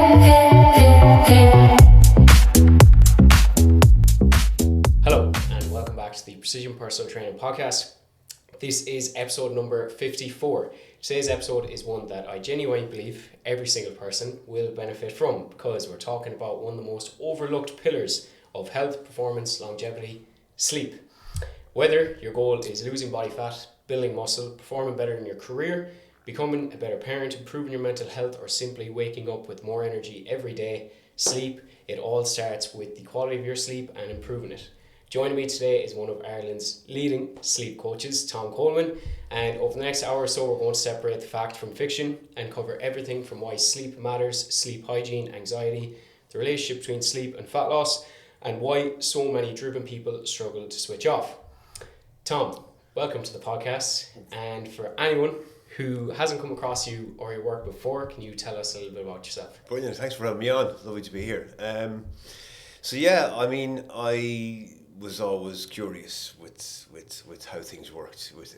Hello, and welcome back to the Precision Personal Training Podcast. This is episode number 54. Today's episode is one that I genuinely believe every single person will benefit from, because we're talking about one of the most overlooked pillars of health, performance, longevity, sleep. Whether your goal is losing body fat, building muscle, performing better in your career, becoming a better parent, improving your mental health, or simply waking up with more energy every day, sleep, it all starts with the quality of your sleep and improving it. Joining me today is one of Ireland's leading sleep coaches, Tom Coleman, and over the next hour or so we're going to separate the fact from fiction and cover everything from why sleep matters, sleep hygiene, anxiety, the relationship between sleep and fat loss, and why so many driven people struggle to switch off. Tom, welcome to the podcast, and for anyone who hasn't come across you or your work before, can you tell us a little bit about yourself? Brilliant, thanks for having me on. Lovely to be here. I was always curious with how things worked with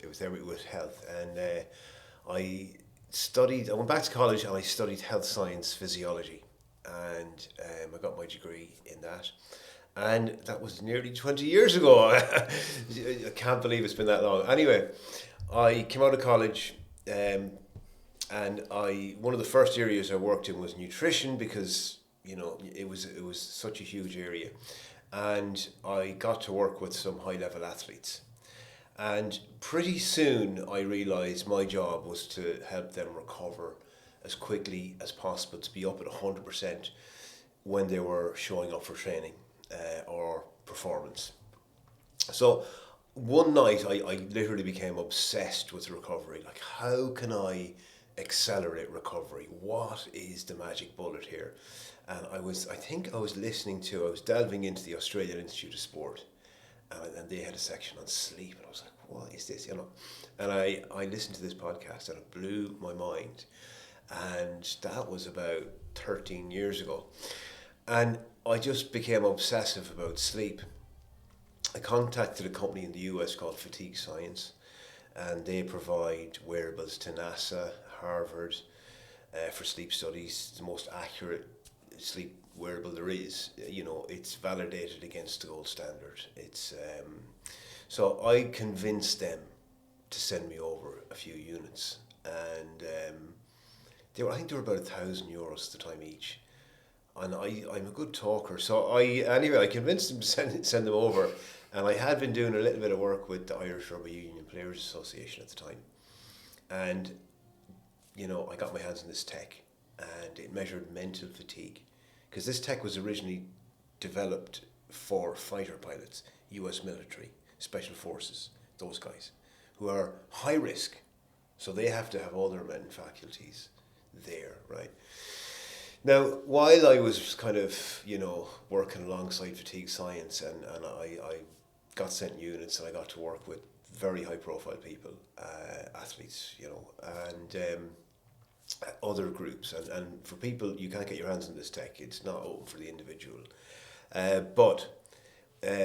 health, and I went back to college and I studied health science physiology, and I got my degree in that, and that was nearly 20 years ago. I can't believe it's been that long. Anyway, I came out of college, and one of the first areas I worked in was nutrition, because it was such a huge area. And I got to work with some high-level athletes. And pretty soon I realised my job was to help them recover as quickly as possible, to be up at 100% when they were showing up for training or performance. So one night I literally became obsessed with recovery. Like, how can I accelerate recovery? What is the magic bullet here? And I was delving into the Australian Institute of Sport, and they had a section on sleep, and I was like, what is this, And I listened to this podcast, and it blew my mind, and that was about 13 years ago, and I just became obsessive about sleep. I contacted a company in the US called Fatigue Science, and they provide wearables to NASA, Harvard, for sleep studies. It's the most accurate sleep wearable there is. It's validated against the gold standard. So I convinced them to send me over a few units, and I think they were about €1,000 at the time each. And I'm a good talker, so I convinced them to send them over, and I had been doing a little bit of work with the Irish Rugby Union Players Association at the time, and I got my hands on this tech, and it measured mental fatigue, because this tech was originally developed for fighter pilots, US military, special forces, those guys, who are high risk, so they have to have all their mental faculties there, right? Now, while I was kind of, working alongside Fatigue Science, and I got sent units, and I got to work with very high profile people, athletes, and other groups, and for people, you can't get your hands on this tech. It's not open for the individual. But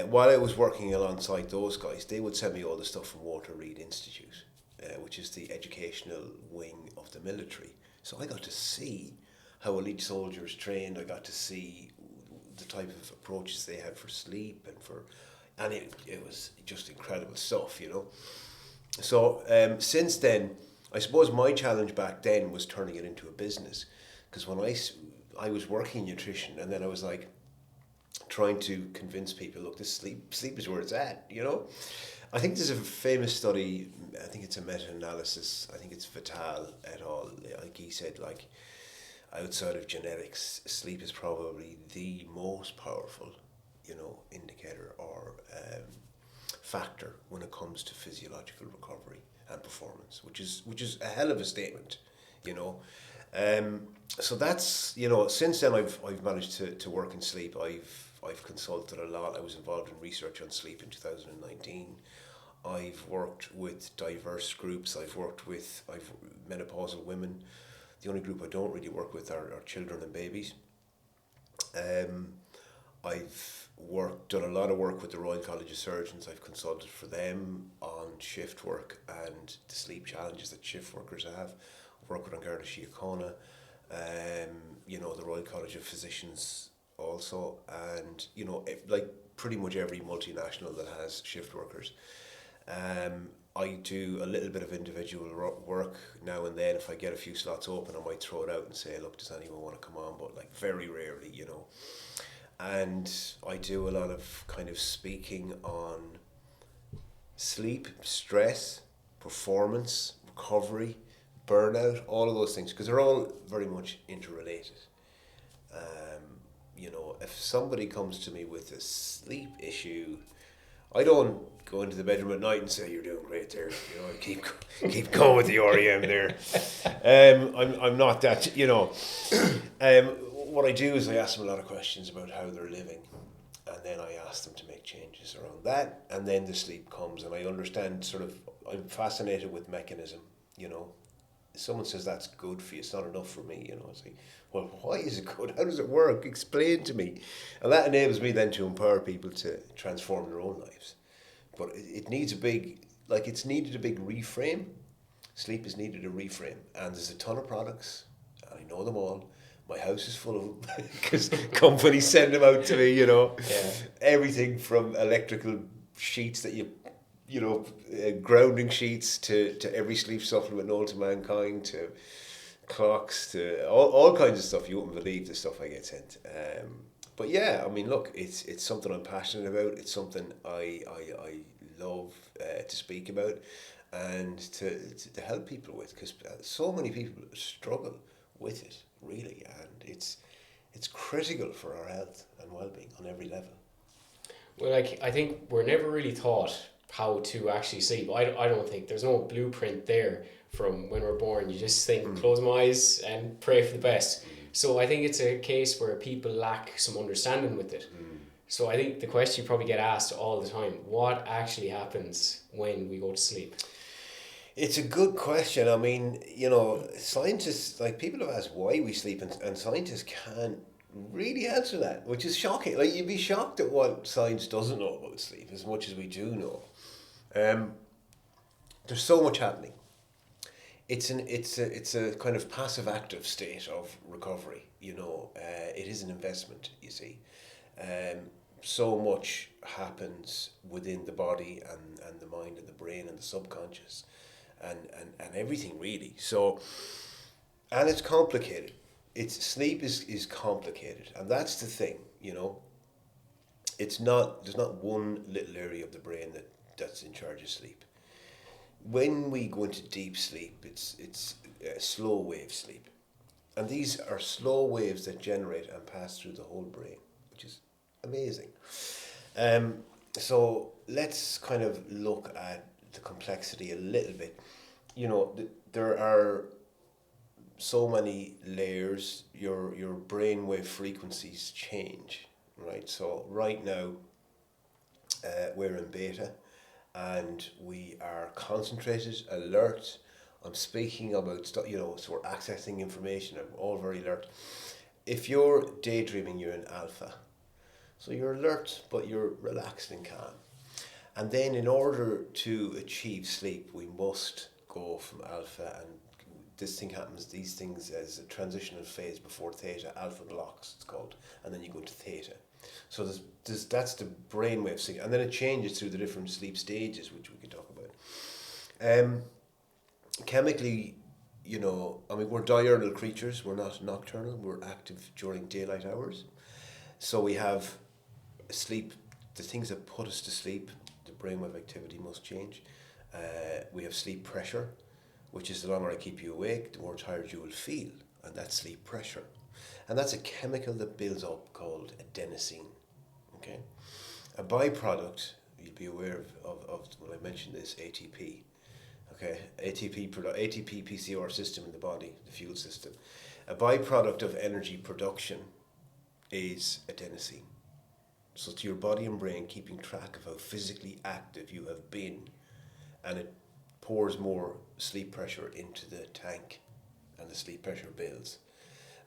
while I was working alongside those guys, they would send me all the stuff from Walter Reed Institute, which is the educational wing of the military. So I got to see how elite soldiers trained. I got to see the type of approaches they had for sleep, and it was just incredible stuff, So since then, I suppose my challenge back then was turning it into a business, because when I was working in nutrition, and then I was like trying to convince people, look, this sleep is where it's at, I think there's a famous study, I think it's a meta-analysis, I think it's Vital et al. Like he said, like, outside of genetics, sleep is probably the most powerful, indicator or factor when it comes to physiological recovery and performance, which is a hell of a statement, So that's, since then I've managed to work in sleep. I've consulted a lot. I was involved in research on sleep in 2019. I've worked with diverse groups. I've menopausal women. The only group I don't really work with are children and babies. I've done a lot of work with the Royal College of Surgeons. I've consulted for them on shift work and the sleep challenges that shift workers have. I've worked with Garda Síochána, The Royal College of Physicians also, and like pretty much every multinational that has shift workers. I do a little bit of individual work now and then. If I get a few slots open, I might throw it out and say, look, does anyone want to come on? But like very rarely, And I do a lot of kind of speaking on sleep, stress, performance, recovery, burnout, all of those things, because they're all very much interrelated. If somebody comes to me with a sleep issue, I don't go into the bedroom at night and say, you're doing great there, keep going with the REM there. I'm not that, what I do is I ask them a lot of questions about how they're living, and then I ask them to make changes around that, and then the sleep comes, and I understand I'm fascinated with mechanism, Someone says that's good for you, it's not enough for me, It's like, well, why is it good? How does it work? Explain to me. And that enables me then to empower people to transform their own lives. But it needs it's needed a big reframe. Sleep has needed a reframe. And there's a ton of products. I know them all. My house is full of them because companies send them out to me, Yeah. Everything from electrical sheets that grounding sheets to every sleep supplement known to mankind, to clocks, to all kinds of stuff. You wouldn't believe the stuff I get sent. But yeah, I mean, look, it's something I'm passionate about. It's something I love to speak about and to help people with, because so many people struggle with it, really, and it's critical for our health and well-being on every level. Well, I think we're never really taught how to actually sleep. I don't think there's no blueprint there from when we're born. You just think, close my eyes and pray for the best. So I think it's a case where people lack some understanding with it. So I think the question you probably get asked all the time, what actually happens when we go to sleep? It's a good question. I mean, scientists, people have asked why we sleep, and scientists can't really answer that, which is shocking. Like, you'd be shocked at what science doesn't know about sleep as much as we do know. There's so much happening. It's a kind of passive active state of recovery. It is an investment. You see, so much happens within the body and the mind and the brain and the subconscious, and everything really. So, and it's complicated. Sleep is complicated, and that's the thing. There's not one little area of the brain that's in charge of sleep. When we go into deep sleep, it's slow wave sleep, and these are slow waves that generate and pass through the whole brain, which is amazing. So let's kind of look at the complexity a little bit. There are so many layers. Your brainwave frequencies change, right? So right now, we're in beta, and we are concentrated, alert. I'm speaking about stuff, so we're accessing information. I'm all very alert. If you're daydreaming, you're in alpha. So you're alert, but you're relaxed and calm. And then in order to achieve sleep, we must go from alpha, and these things as a transitional phase before theta, alpha blocks it's called, and then you go to theta. So that's the brainwave signal, and then it changes through the different sleep stages, which we can talk about. Chemically, we're diurnal creatures, we're not nocturnal, we're active during daylight hours. So we have sleep, the things that put us to sleep, the brainwave activity must change. We have sleep pressure, which is the longer I keep you awake, the more tired you will feel, and that's sleep pressure. And that's a chemical that builds up called adenosine. Okay, a byproduct, you'll be aware of when I mentioned this, ATP. Okay, ATP PCR system in the body, the fuel system. A byproduct of energy production is adenosine. So it's your body and brain keeping track of how physically active you have been, and it pours more sleep pressure into the tank, and the sleep pressure builds,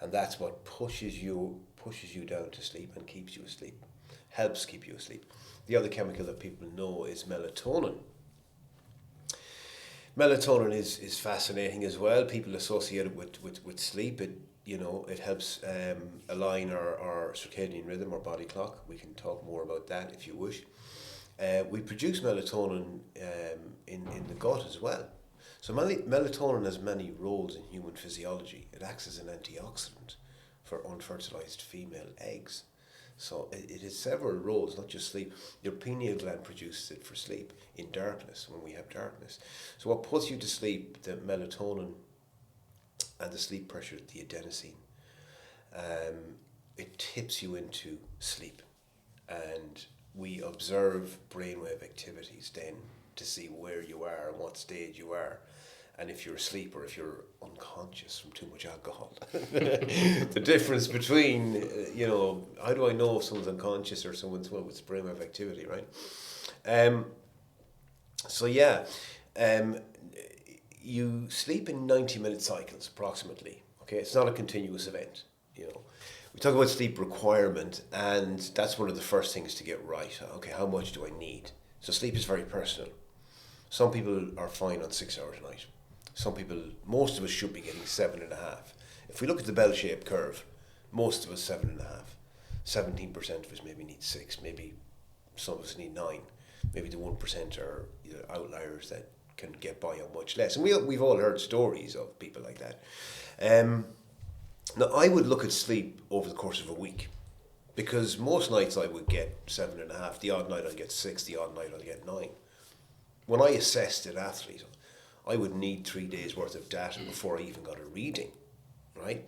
and that's what pushes you down to sleep and keeps you asleep, helps keep you asleep. The other chemical that people know is melatonin. Melatonin is fascinating as well. People associate it with sleep. you know, it helps align our circadian rhythm, our body clock. We can talk more about that if you wish. We produce melatonin in the gut as well. So melatonin has many roles in human physiology. It acts as an antioxidant for unfertilized female eggs. So it has several roles, not just sleep. Your pineal gland produces it for sleep in darkness, when we have darkness. So what puts you to sleep, the melatonin and the sleep pressure, the adenosine, it tips you into sleep. And we observe brainwave activities then to see where you are and what stage you are. And if you're asleep or if you're unconscious from too much alcohol. The difference between, you know, how do I know if someone's unconscious or someone's with brainwave activity, right? You sleep in 90-minute cycles approximately. Okay, it's not a continuous event, you know. We talk about sleep requirement, and that's one of the first things to get right. Okay, how much do I need? So sleep is very personal. Some people are fine on 6 hours a night. Some people, most of us should be getting 7.5. If we look at the bell-shaped curve, most of us 7.5. 17% of us maybe need 6. Maybe some of us need 9. Maybe the 1% are outliers that can get by on much less. And we've all heard stories of people like that. Now, I would look at sleep over the course of a week, because most nights I would get 7.5. The odd night I'll get 6. The odd night I'll get 9. When I assessed an athlete, I would need 3 days worth of data before I even got a reading, right?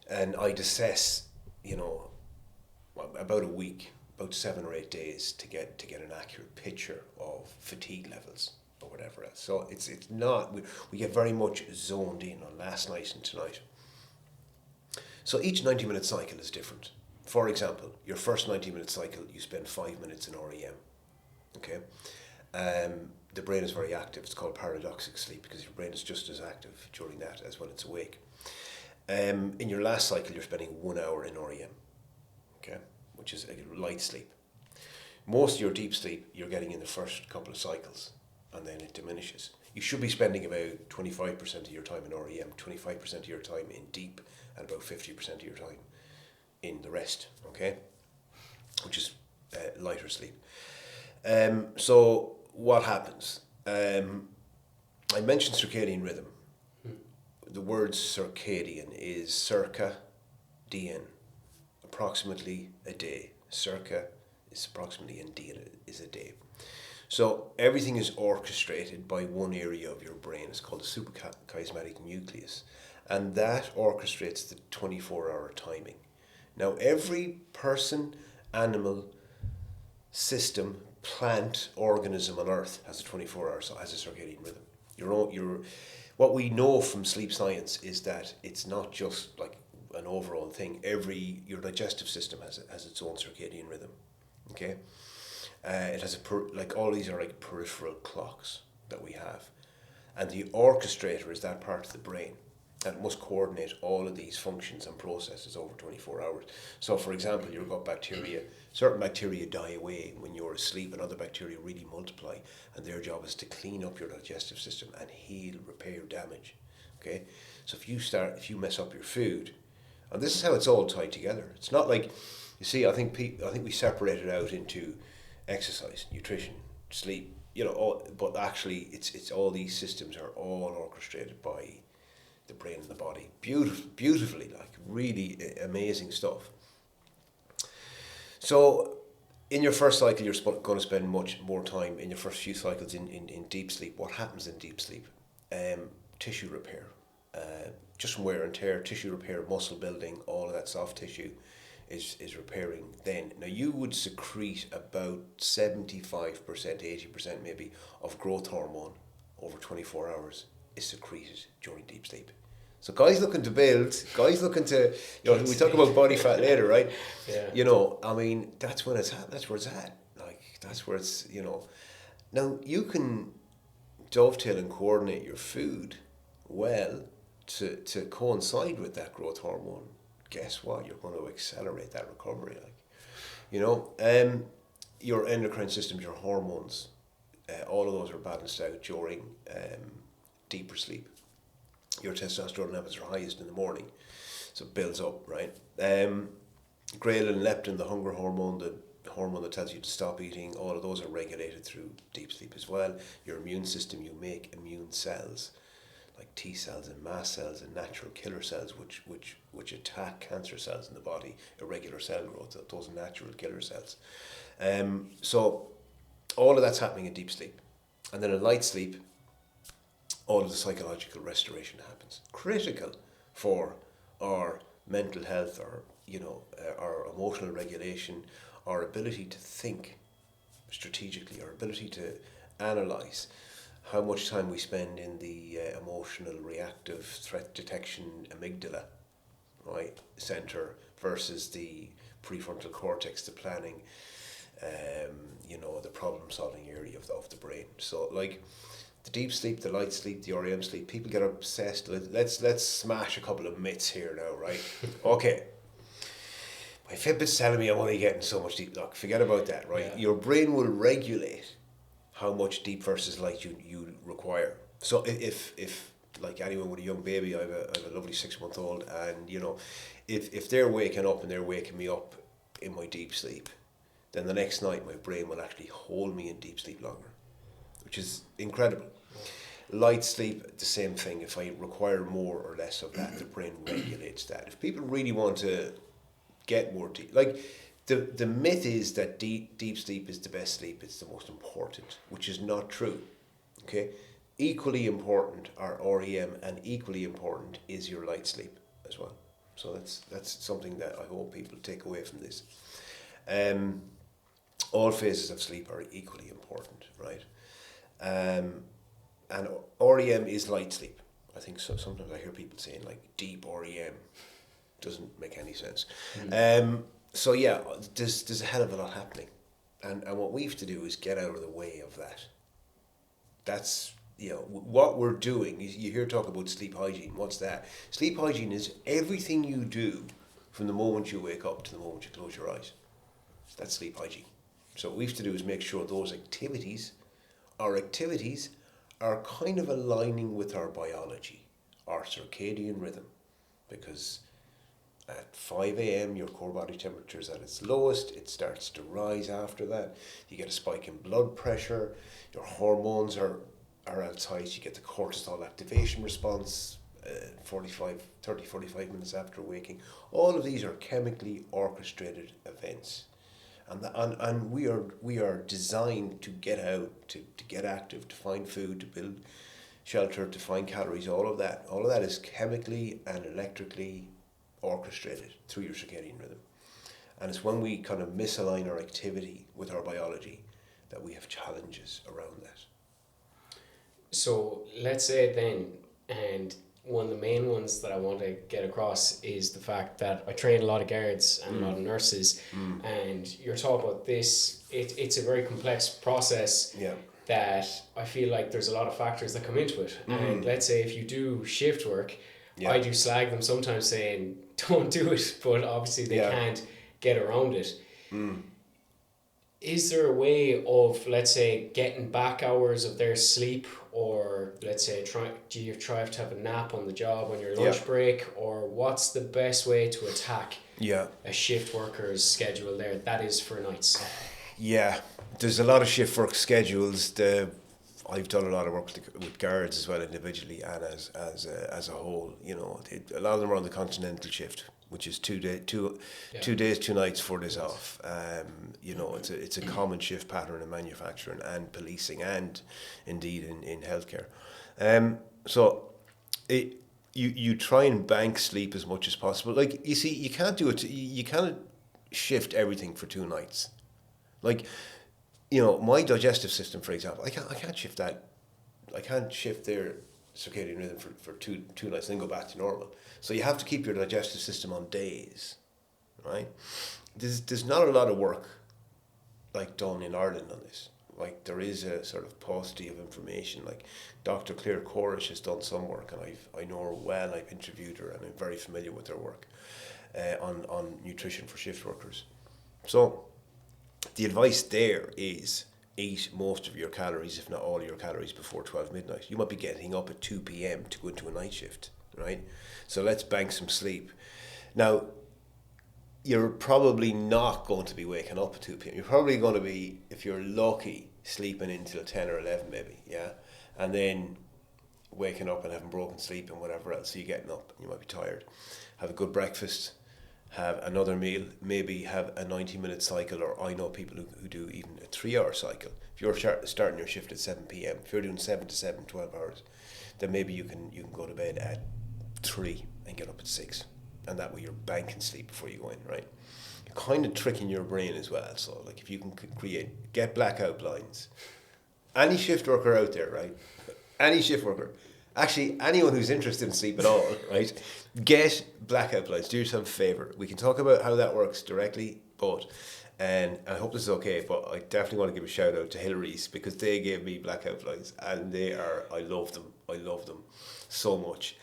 And I'd assess, you know, about a week, about 7 or 8 days to get an accurate picture of fatigue levels or whatever else. So it's not, we get very much zoned in on last night and tonight. So each 90-minute cycle is different. For example, your first 90-minute cycle, you spend 5 minutes in REM, okay? The brain is very active. It's called paradoxic sleep because your brain is just as active during that as when it's awake. In your last cycle, you're spending 1 hour in REM, okay, which is a light sleep. Most of your deep sleep you're getting in the first couple of cycles, and then it diminishes. You should be spending about 25% of your time in REM, 25% of your time in deep, and about 50% of your time in the rest, okay, which is lighter sleep. So what happens? I mentioned circadian rhythm. The word circadian is circa DN, approximately a day. Circa is approximately, and DN is a day. So everything is orchestrated by one area of your brain. It's called the suprachiasmatic nucleus. And that orchestrates the 24-hour timing. Now, every person, animal, system, plant, organism on Earth has a 24-hour, so has a circadian rhythm. What we know from sleep science is that it's not just like an overall thing. Your digestive system has its own circadian rhythm. Okay, it has all these are like peripheral clocks that we have, and the orchestrator is that part of the brain that must coordinate all of these functions and processes over 24 hours. So, for example, your gut bacteria, certain bacteria die away when you're asleep, and other bacteria really multiply, and their job is to clean up your digestive system and heal, repair damage. Okay, so if you mess up your food, and this is how it's all tied together. It's not like, you see, I think we separate it out into exercise, nutrition, sleep, but actually it's all these systems are all orchestrated by the brain and the body. Beautifully, like really amazing stuff. So in your first cycle, you're going to spend much more time in your first few cycles in deep sleep. What happens in deep sleep? Tissue repair, just from wear and tear, tissue repair, muscle building, all of that soft tissue is repairing then. Now you would secrete about 75%, 80% maybe of growth hormone over 24 hours is secreted during deep sleep. So guys looking to build, guys looking to, we talk about body fat later, right? Yeah. I mean, that's when it's at, that's where it's at. Like, that's where it's, Now, you can dovetail and coordinate your food well to coincide with that growth hormone. Guess what? You're going to accelerate that recovery. Your endocrine systems, your hormones, all of those are balanced out during deeper sleep. Your testosterone levels are highest in the morning. So it builds up, right? Ghrelin, leptin, the hunger hormone, the hormone that tells you to stop eating, all of those are regulated through deep sleep as well. Your immune system, you make immune cells like T cells and mast cells and natural killer cells which attack cancer cells in the body, irregular cell growth, those natural killer cells. So all of that's happening in deep sleep. And then in light sleep, all of the psychological restoration happens. Critical for our mental health, or our emotional regulation, our ability to think strategically, our ability to analyze how much time we spend in the emotional reactive threat detection amygdala, right, center versus the prefrontal cortex, the planning, the problem solving area of the brain. So like the deep sleep, the light sleep, the REM sleep, people get obsessed. Let's smash a couple of myths here now, right? Okay. My Fitbit's telling me I'm only getting so much deep. Look, forget about that, right? Yeah. Your brain will regulate how much deep versus light you require. So if like anyone with a young baby, I have a lovely 6-month-old, and if they're waking up and they're waking me up in my deep sleep, then the next night my brain will actually hold me in deep sleep longer, which is incredible. Light sleep, the same thing. If I require more or less of that, the brain regulates that. If people really want to get more deep, like the myth is that deep sleep is the best sleep, it's the most important, which is not true. Okay, equally important are REM, and equally important is your light sleep as well. So that's something that I hope people take away from this. All phases of sleep are equally important, right? And REM is light sleep. I think so. Sometimes I hear people saying like deep REM. Doesn't make any sense. So yeah, there's a hell of a lot happening, and what we have to do is get out of the way of that. That's what we're doing. You hear talk about sleep hygiene. What's that? Sleep hygiene is everything you do from the moment you wake up to the moment you close your eyes. That's sleep hygiene. So what we have to do is make sure those activities are kind of aligning with our biology, our circadian rhythm, because at 5 a.m. your core body temperature is at its lowest. It starts to rise after that. You get a spike in blood pressure. Your hormones are at its height. You get the cortisol activation response 45 minutes after waking. All of these are chemically orchestrated events. And we are designed to get out, to get active, to find food, to build shelter, to find calories. All of that is chemically and electrically orchestrated through your circadian rhythm. And it's when we kind of misalign our activity with our biology that we have challenges around that. So let's say then, and one of the main ones that I want to get across is the fact that I train a lot of guards and a lot of nurses, and you're talking about this, it's a very complex process that I feel like there's a lot of factors that come into it. And let's say if you do shift work, I do slag them sometimes saying don't do it, but obviously they can't get around it. Is there a way of, let's say, getting back hours of their sleep, or let's say do you try to have a nap on the job on your lunch break, or what's the best way to attack a shift worker's schedule there that is for nights? Yeah, there's a lot of shift work schedules. I've done a lot of work with guards as well, individually and as a whole. A lot of them are on the continental shift, which is 2 days, 2 nights, 4 days off. It's a common shift pattern in manufacturing and policing, and indeed in healthcare. So you try and bank sleep as much as possible. Like, you see, you can't do it. You can't shift everything for 2 nights. Like, my digestive system, for example, I can't shift that. I can't shift their circadian rhythm for two nights and then go back to normal. So you have to keep your digestive system on days, right? There's not a lot of work like done in Ireland on this. Like, there is a sort of paucity of information. Like, Dr. Claire Corish has done some work, and I know her well. I've interviewed her, and I'm very familiar with her work on nutrition for shift workers. So the advice there is eat most of your calories, if not all your calories, before 12 midnight. You might be getting up at 2 p.m. to go into a night shift, right? So let's bank some sleep. Now, you're probably not going to be waking up at 2 p.m. You're probably going to be, if you're lucky, sleeping until 10 or 11 maybe, yeah? And then waking up and having broken sleep and whatever else. So you're getting up and you might be tired. Have a good breakfast, have another meal, maybe have a 90-minute cycle, or I know people who do even a 3-hour cycle. If you're starting your shift at 7 p.m, if you're doing 7 to 7, 12 hours, then maybe you can go to bed at 3 and get up at 6. And that way you're banking sleep before you go in, right? You're kind of tricking your brain as well. So like if you can get blackout blinds. Any shift worker out there, right? Any shift worker, actually anyone who's interested in sleep at all, right? Get blackout blinds. Do yourself a favour. We can talk about how that works directly, and I hope this is okay, but I definitely want to give a shout out to Hillary's, because they gave me blackout blinds and I love them so much.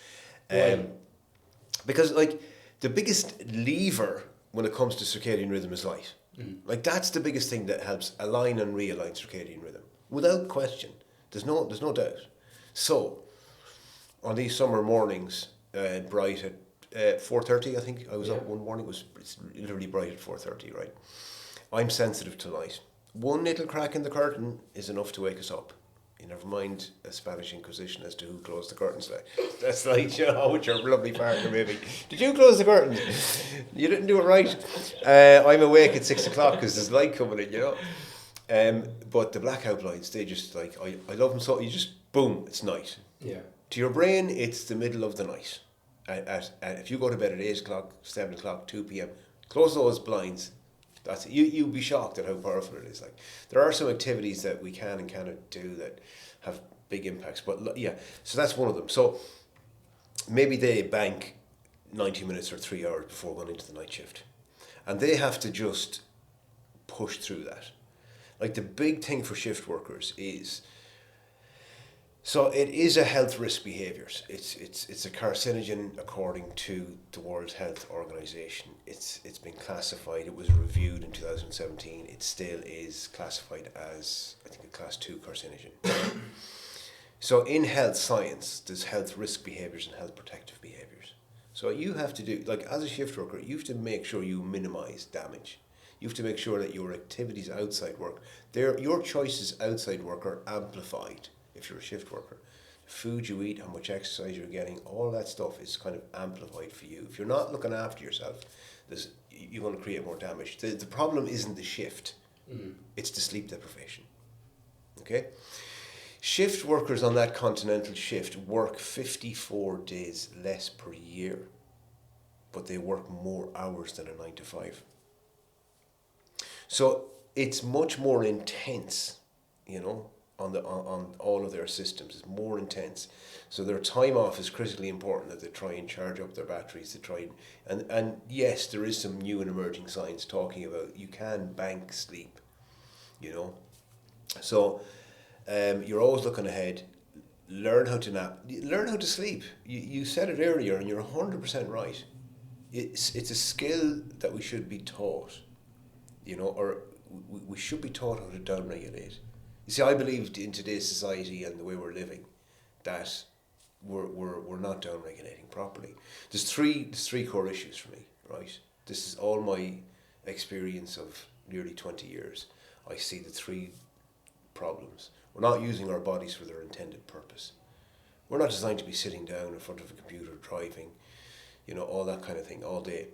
Because like the biggest lever when it comes to circadian rhythm is light. Mm-hmm. Like that's the biggest thing that helps align and realign circadian rhythm, without question. There's no doubt. So on these summer mornings, bright at 4:30, I think I was up one morning. It's literally bright at 4:30, right? I'm sensitive to light. One little crack in the curtain is enough to wake us up. You never mind a Spanish Inquisition as to who closed the curtains. That's like, you know, with your lovely partner maybe. Did you close the curtains? You didn't do it right. I'm awake at 6 o'clock because there's light coming in, you know. But the blackout blinds, they just like, I love them so, you just, boom, it's night. Yeah. To your brain, it's the middle of the night. If you go to bed at 8 o'clock, 7 o'clock, 2 p.m, close those blinds. That's it. You'll be shocked at how powerful it is. Like there are some activities that we can and cannot do that have big impacts, but yeah, so that's one of them. So maybe they bank 90 minutes or 3 hours before going into the night shift, and they have to just push through that. Like the big thing for shift workers is, so it is a health risk behaviours. It's a carcinogen according to the World Health Organization. It's been classified. It was reviewed in 2017. It still is classified as, I think, a class 2 carcinogen. So in health science, there's health risk behaviours and health protective behaviours. So you have to do, like as a shift worker, you have to make sure you minimise damage. You have to make sure that your activities outside work, your choices outside work are amplified. If you're a shift worker, the food you eat, how much exercise you're getting, all that stuff is kind of amplified for you. If you're not looking after yourself, you're going to create more damage. The problem isn't the shift, it's the sleep deprivation. Okay? Shift workers on that continental shift work 54 days less per year, but they work more hours than a 9 to 5. So it's much more intense, you know, on all of their systems. It's more intense. So their time off is critically important, that they try and charge up their batteries, and yes, there is some new and emerging science talking about you can bank sleep, you know. So you're always looking ahead. Learn how to nap. Learn how to sleep. You said it earlier, and you're 100% right. It's a skill that we should be taught, you know, or we should be taught how to downregulate. You see, I believe in today's society and the way we're living that we're not downregulating properly. There's three core issues for me, right? This is all my experience of nearly 20 years. I see the three problems. We're not using our bodies for their intended purpose. We're not designed to be sitting down in front of a computer, driving, you know, all that kind of thing all day.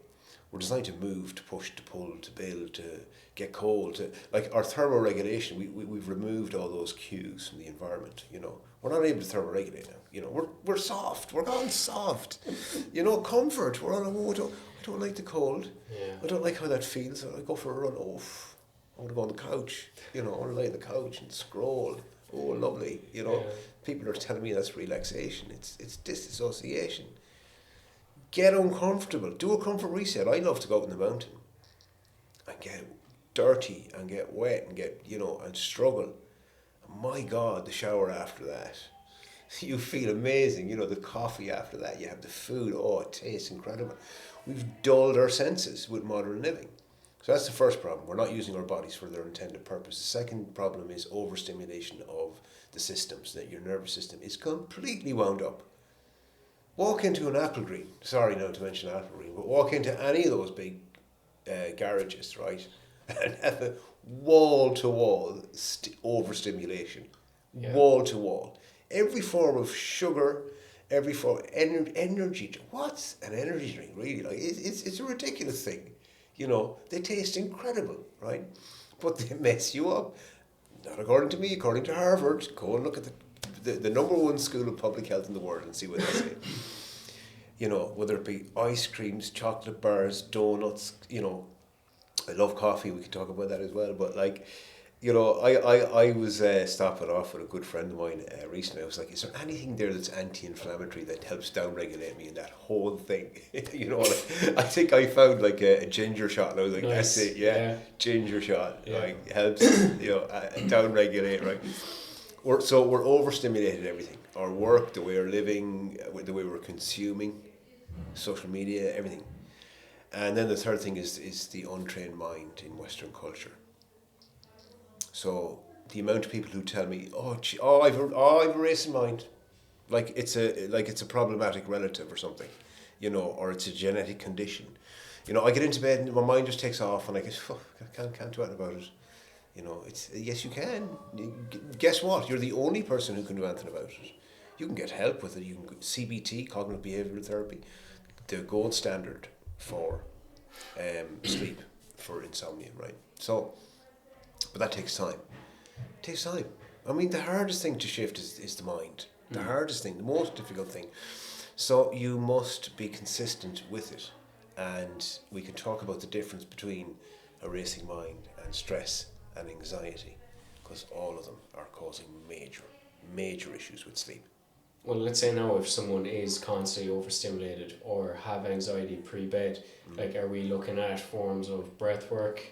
We're designed to move, to push, to pull, to build, to get cold. Like our thermoregulation, we've removed all those cues from the environment, you know. We're not able to thermoregulate now, you know. We're soft, we're gone soft. You know, comfort, we're on I don't like the cold. Yeah. I don't like how that feels. I go for a run, I want to go on the couch, you know, I want to lay on the couch and scroll. Oh, lovely, you know. Yeah. People are telling me that's relaxation. It's disassociation. Get uncomfortable. Do a comfort reset. I love to go out in the mountain and get dirty and get wet and get, you know, and struggle. My God, the shower after that. You feel amazing. You know, the coffee after that. You have the food. Oh, it tastes incredible. We've dulled our senses with modern living. So that's the first problem. We're not using our bodies for their intended purpose. The second problem is overstimulation of the systems, that your nervous system is completely wound up. Walk into an Apple Green, sorry not to mention Apple Green, but walk into any of those big garages, right, and have a wall-to-wall overstimulation, Yeah. wall-to-wall. Every form of sugar, every form of energy. What's an energy drink, really? Like, it's a ridiculous thing. You know, they taste incredible, right? But they mess you up. Not according to me, according to Harvard. Go and look at the number one school of public health in the world and see what they say. You know, whether it be ice creams, chocolate bars, donuts, you know, I love coffee, we can talk about that as well, but like, you know, I was stopping off with a good friend of mine recently. I was like, is there anything there that's anti-inflammatory that helps down-regulate me in that whole thing? You know, like, I think I found like a ginger shot, and I was like, Nice. that's it, yeah, ginger shot, Yeah. like helps, you know, down-regulate, right? So we're overstimulated everything. Our work, the way we're living, the way we're consuming, social media, everything. And then the third thing is the untrained mind in Western culture. So the amount of people who tell me, I've a racing mind, like it's a problematic relative or something, you know, or it's a genetic condition. You know, I get into bed and my mind just takes off, and I can't do anything about it. You know, yes you can. Guess what? You're the only person who can do anything about it. You can get help with it. You can CBT, cognitive behavioral therapy, the gold standard for sleep, for insomnia, right? So, but that takes time. It takes time. I mean, the hardest thing to shift is the mind. The hardest thing, the most difficult thing. So you must be consistent with it. And we can talk about the difference between a racing mind and stress and anxiety, because all of them are causing major issues with sleep. Well, let's say now if someone is constantly overstimulated or have anxiety pre-bed, like are we looking at forms of breath work,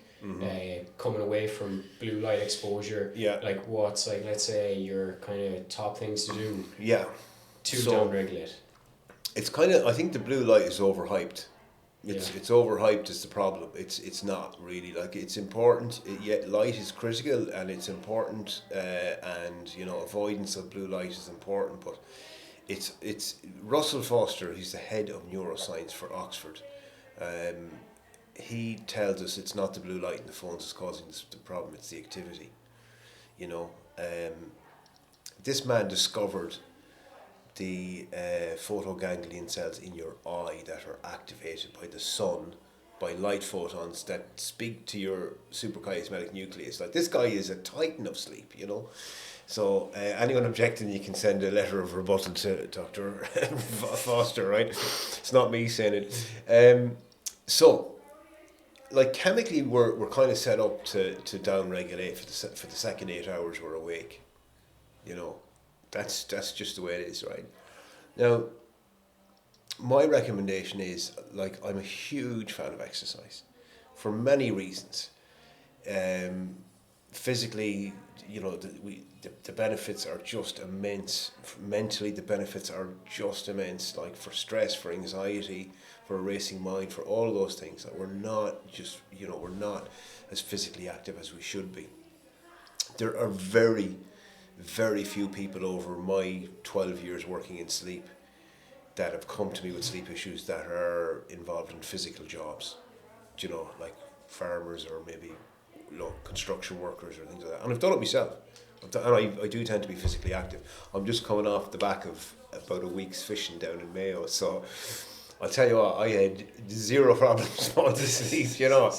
coming away from blue light exposure? Yeah. Like what's, like, let's say your kind of top things to do Yeah. to So- down-regulate? It's kind of, I think the blue light is overhyped. It's Yeah. it's overhyped is the problem. It's not really, like, it's important. Yet light is critical and it's important, and you know, avoidance of blue light is important. But it's Russell Foster. He's the head of neuroscience for Oxford. He tells us it's not the blue light in the phones that's causing the problem. It's the activity. You know, this man discovered the photoganglion cells in your eye that are activated by the sun, by light photons that speak to your suprachiasmatic nucleus. Like, this guy is a titan of sleep, you know. So anyone objecting, you can send a letter of rebuttal to Dr. Foster, right? It's not me saying it. So, like, chemically, we're kind of set up to down-regulate for the second 8 hours we're awake, you know. That's just the way it is, right? Now, my recommendation is, like, I'm a huge fan of exercise for many reasons. Physically, you know, the benefits are just immense. Mentally, the benefits are just immense. Like, for stress, for anxiety, for a racing mind, for all of those things. That we're not just, you know, we're not as physically active as we should be. There are very few people over my 12 years working in sleep that have come to me with sleep issues that are involved in physical jobs, you know, like farmers or maybe, you know, construction workers or things like that. And I've done it myself, and I do tend to be physically active. I'm just coming off the back of about a week's fishing down in Mayo, so I'll tell you what, I had zero problems on the sleep, you know.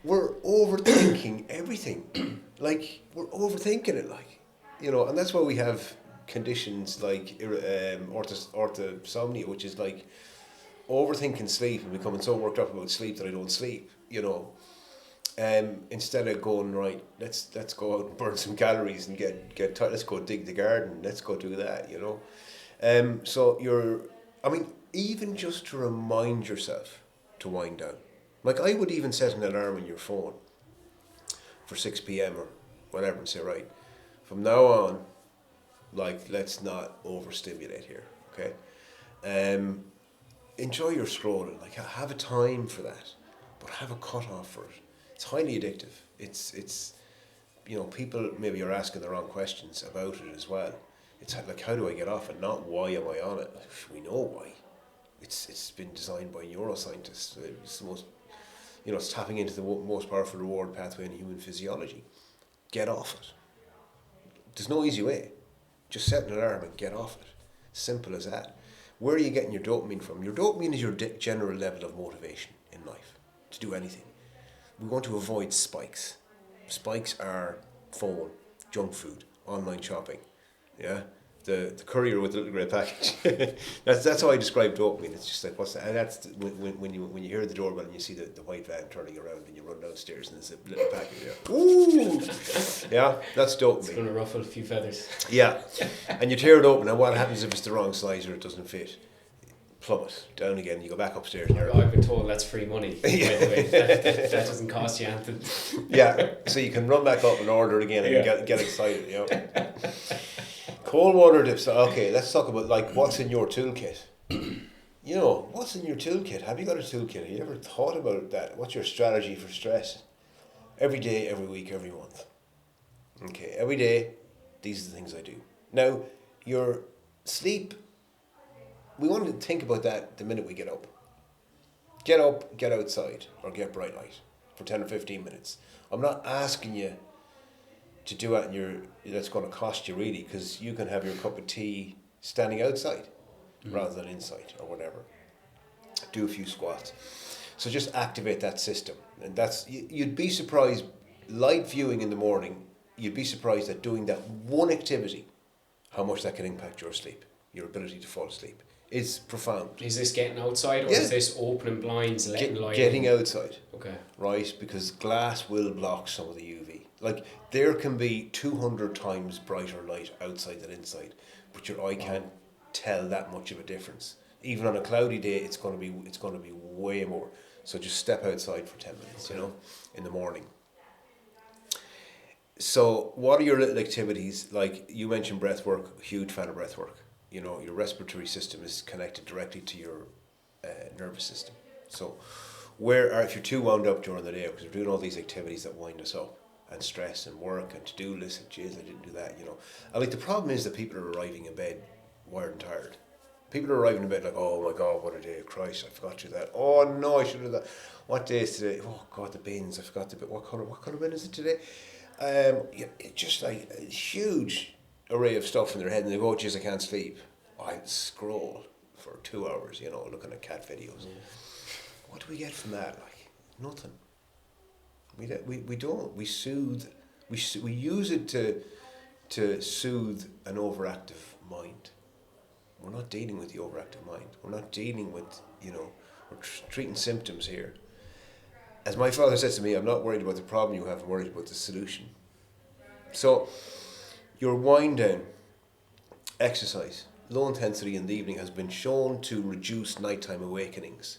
We're overthinking everything. Like, we're overthinking it, like, you know, and that's why we have conditions like orthosomnia, which is like overthinking sleep and becoming so worked up about sleep that I don't sleep, you know. Instead of going, right, let's go out and burn some calories and get tired, let's go dig the garden, let's go do that, you know. So even just to remind yourself to wind down. Like, I would even set an alarm on your phone for 6 p.m. or whatever and say, right, from now on, like, let's not overstimulate here, okay? Enjoy your scrolling, like, have a time for that, but have a cut-off for it. It's highly addictive. It's you know, people maybe are asking the wrong questions about it as well. It's like, how do I get off it? Not why am I on it? We know why. It's been designed by neuroscientists. It's the most, it's tapping into the most powerful reward pathway in human physiology. Get off it. There's no easy way. Just set an alarm and get off it. Simple as that. Where are you getting your dopamine from? Your dopamine is your general level of motivation in life to do anything. We want to avoid spikes. Spikes are phone, junk food, online shopping. Yeah, the courier with the little grey package. that's how I describe dopamine. It's just like what's that? And that's when you hear the doorbell and you see the white van turning around and you run downstairs and there's a little package there. Ooh, yeah, that's dopamine. It's going to ruffle a few feathers. Yeah, and you tear it open, and what happens if it's the wrong size or it doesn't fit? Plummet down again. You go back upstairs. And I've been told that's free money. By the way, that doesn't cost you anything. Yeah, so you can run back up and order it again and get excited. Cold water dips. Okay, let's talk about what's in your toolkit. What's in your toolkit? Have you got a toolkit? Have you ever thought about that? What's your strategy for stress? Every day, every week, every month. Okay, every day, these are the things I do. Now, your sleep, we want to think about that the minute we get up. Get up, get outside, or get bright light for 10 or 15 minutes. I'm not asking you to do it that's going to cost you really, because you can have your cup of tea standing outside rather than inside or whatever. Do a few squats. So just activate that system. And you'd be surprised, light viewing in the morning, you'd be surprised at doing that one activity, how much that can impact your sleep, your ability to fall asleep. It's profound. Is this getting outside or is this opening blinds, letting light getting in? outside. Okay. Right, because glass will block some of the UV. There can be 200 times brighter light outside than inside, but your eye can't tell that much of a difference. Even on a cloudy day, it's going to be way more. So just step outside for 10 minutes, in the morning. So what are your little activities? Like you mentioned breath work, huge fan of breath work. Your respiratory system is connected directly to your nervous system. So if you're too wound up during the day, because we're doing all these activities that wind us up, and stress and work and to-do lists and geez, I didn't do that, And the problem is that people are arriving in bed wired and tired. People are arriving in bed like, oh my God, what a day, Christ, I forgot to do that. Oh no, I should have done that. What day is today? Oh God, the bins, I forgot the bin. What colour bin is it today? It's just like a huge array of stuff in their head and they go, geez, I can't sleep. I scroll for 2 hours, looking at cat videos. Yeah. What do we get from that? Nothing. We don't. We soothe. We use it to soothe an overactive mind. We're not dealing with the overactive mind. We're not dealing with, we're treating symptoms here. As my father says to me, I'm not worried about the problem you have, I'm worried about the solution. So, your wind down, exercise, low intensity in the evening has been shown to reduce nighttime awakenings.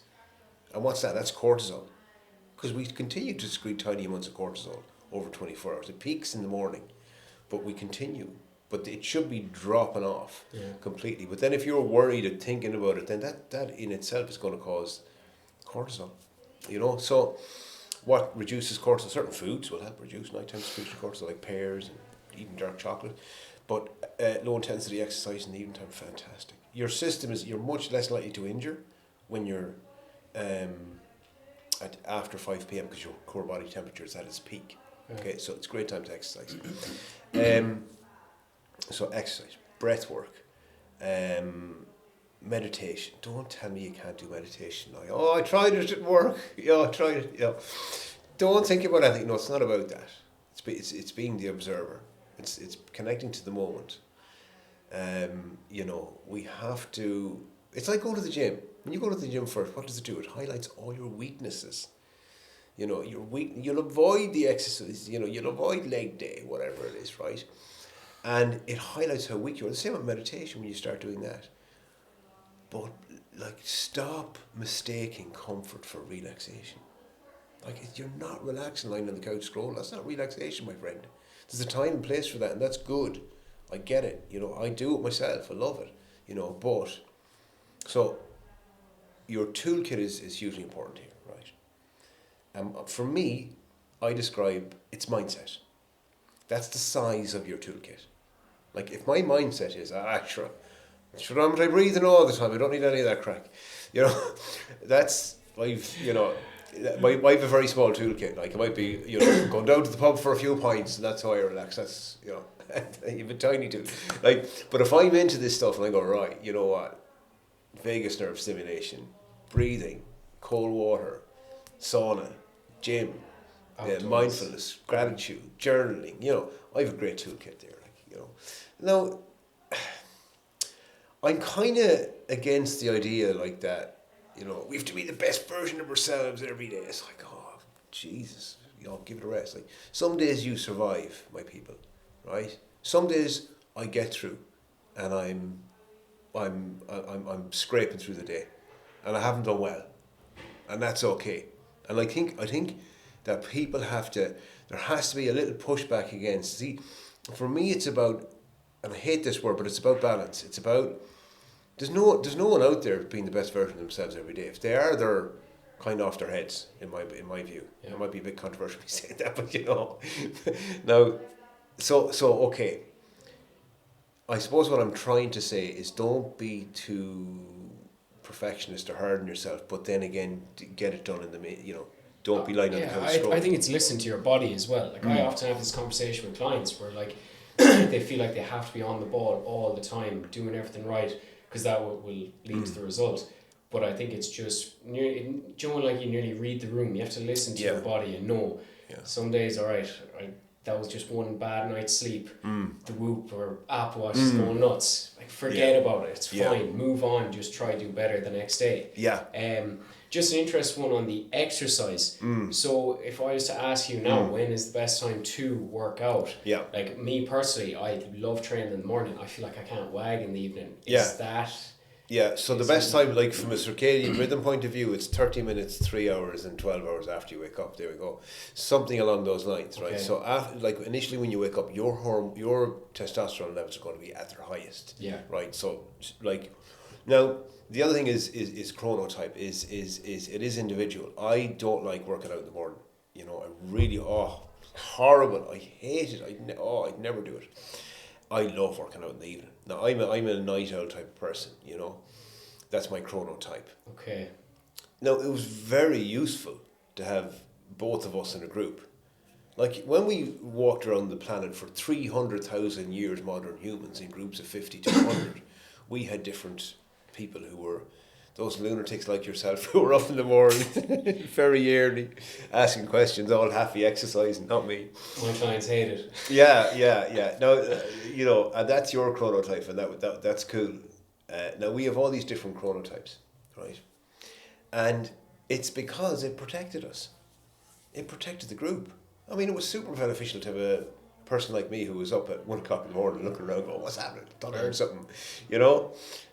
And what's that? That's cortisol. Because we continue to secrete tiny amounts of cortisol over 24 hours. It peaks in the morning, but we continue. But it should be dropping off completely. But then if you're worried and thinking about it, then that in itself is going to cause cortisol. So what reduces cortisol? Certain foods will help reduce nighttime secretion of cortisol, like pears and even dark chocolate. But low intensity exercise in the evening time, fantastic. Your system you're much less likely to injure when you're at after 5 p.m. because your core body temperature is at its peak. Okay, so it's a great time to exercise. So exercise, breath work, meditation. Don't tell me you can't do meditation. I tried it, didn't work. I tried it. Don't think about anything. No, it's not about that. It's being the observer. It's connecting to the moment. We have to. It's like going to the gym. When you go to the gym first, what does it do? It highlights all your weaknesses. You'll avoid the exercise. You'll avoid leg day, whatever it is, right? And it highlights how weak you are. The same with meditation when you start doing that. But stop mistaking comfort for relaxation. You're not relaxing lying on the couch scrolling. That's not relaxation, my friend. There's a time and place for that, and that's good. I get it. I do it myself. I love it. But so your toolkit is hugely important here, right? For me, I describe it's mindset. That's the size of your toolkit. Like if my mindset is, sure, I'm breathing all the time. I don't need any of that crack. You know, that's I've I have a very small toolkit. Like it might be going down to the pub for a few pints, and that's how I relax. That's you have a tiny tool. Like, but if I'm into this stuff and I go right, you know what, vagus nerve stimulation, breathing, cold water, sauna, gym, mindfulness, gratitude, journaling. I have a great toolkit there. Now, I'm kind of against the idea like that. We have to be the best version of ourselves every day. It's like, oh, Jesus, give it a rest. Like some days you survive, my people, right? Some days I get through, and I'm scraping through the day, and I haven't done well, and that's okay. And I think that people there has to be a little pushback against. See, for me, it's about, and I hate this word, but it's about balance. It's about there's no one out there being the best version of themselves every day. If they are, they're kind of off their heads, in my view. Yeah. It might be a bit controversial me saying that, but now, so okay. I suppose what I'm trying to say is don't be too perfectionist or hard on yourself, but then again, get it done in the don't be lying on the couch. I think it's listen to your body as well. Like I often have this conversation with clients where like they feel like they have to be on the ball all the time, doing everything right, because that will lead to the result. But I think it's just nearly, like you nearly read the room. You have to listen to your body and know. Yeah. Some days, all right, that was just one bad night's sleep. The Whoop or Apple Watch is going nuts. Like forget about it. It's fine. Move on. Just try to do better the next day. Yeah. Just an interesting one on the exercise. So if I was to ask you now, when is the best time to work out? Yeah. Like me personally, I love training in the morning. I feel like I can't wag in the evening. Is that... Yeah, so the best time, like from a circadian rhythm point of view, it's 30 minutes, 3 hours, and 12 hours after you wake up. There we go. Something along those lines, right? Okay. So initially when you wake up, your testosterone levels are going to be at their highest. Yeah. Right. So now the other thing is chronotype is it is individual. I don't like working out in the morning. I really horrible. I hate it. I'd never do it. I love working out in the evening. Now I'm a night owl type of person, That's my chronotype. Okay. Now it was very useful to have both of us in a group. Like when we walked around the planet for 300,000 years, modern humans in groups of 50 to 100, we had different people who were those lunatics like yourself who were up in the morning very early asking questions, all happy exercising, not me. My clients hate it. Yeah. Now, and that's your chronotype, and that's cool. Now, we have all these different chronotypes, right? And it's because it protected us. It protected the group. I mean, it was super beneficial to have a person like me who was up at 1 o'clock in the morning looking around going, what's happening? Thought I heard something,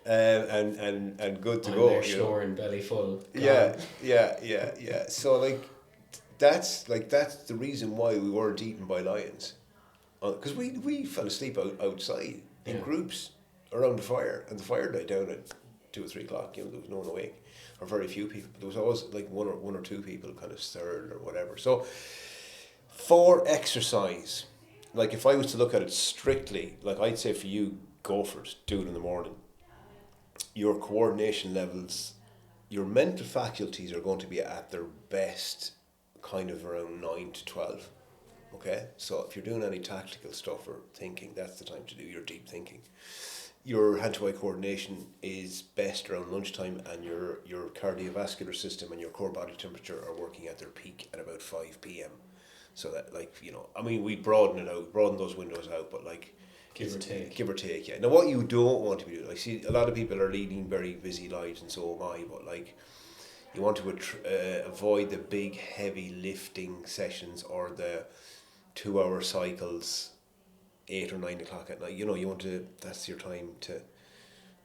and good to go. They're snoring belly full. Yeah. So that's the reason why we weren't eaten by lions, because we fell asleep outside in groups around the fire, and the fire died down at 2 or 3 o'clock. There was no one awake, or very few people. But there was always like one or two people kind of stirred or whatever. So for exercise, like if I was to look at it strictly, like I'd say for you, go for it, do it in the morning. Your coordination levels, your mental faculties are going to be at their best kind of around 9 to 12. Okay? So if you're doing any tactical stuff or thinking, that's the time to do your deep thinking. Your hand-to-eye coordination is best around lunchtime, and your cardiovascular system and your core body temperature are working at their peak at about 5 p.m. So that we broaden those windows out, but give or take, yeah. Now what you don't want to be doing, I see a lot of people are leading very busy lives, and so am I, but you want to avoid the big heavy lifting sessions or the 2-hour cycles, 8 or 9 o'clock at night. You want to, that's your time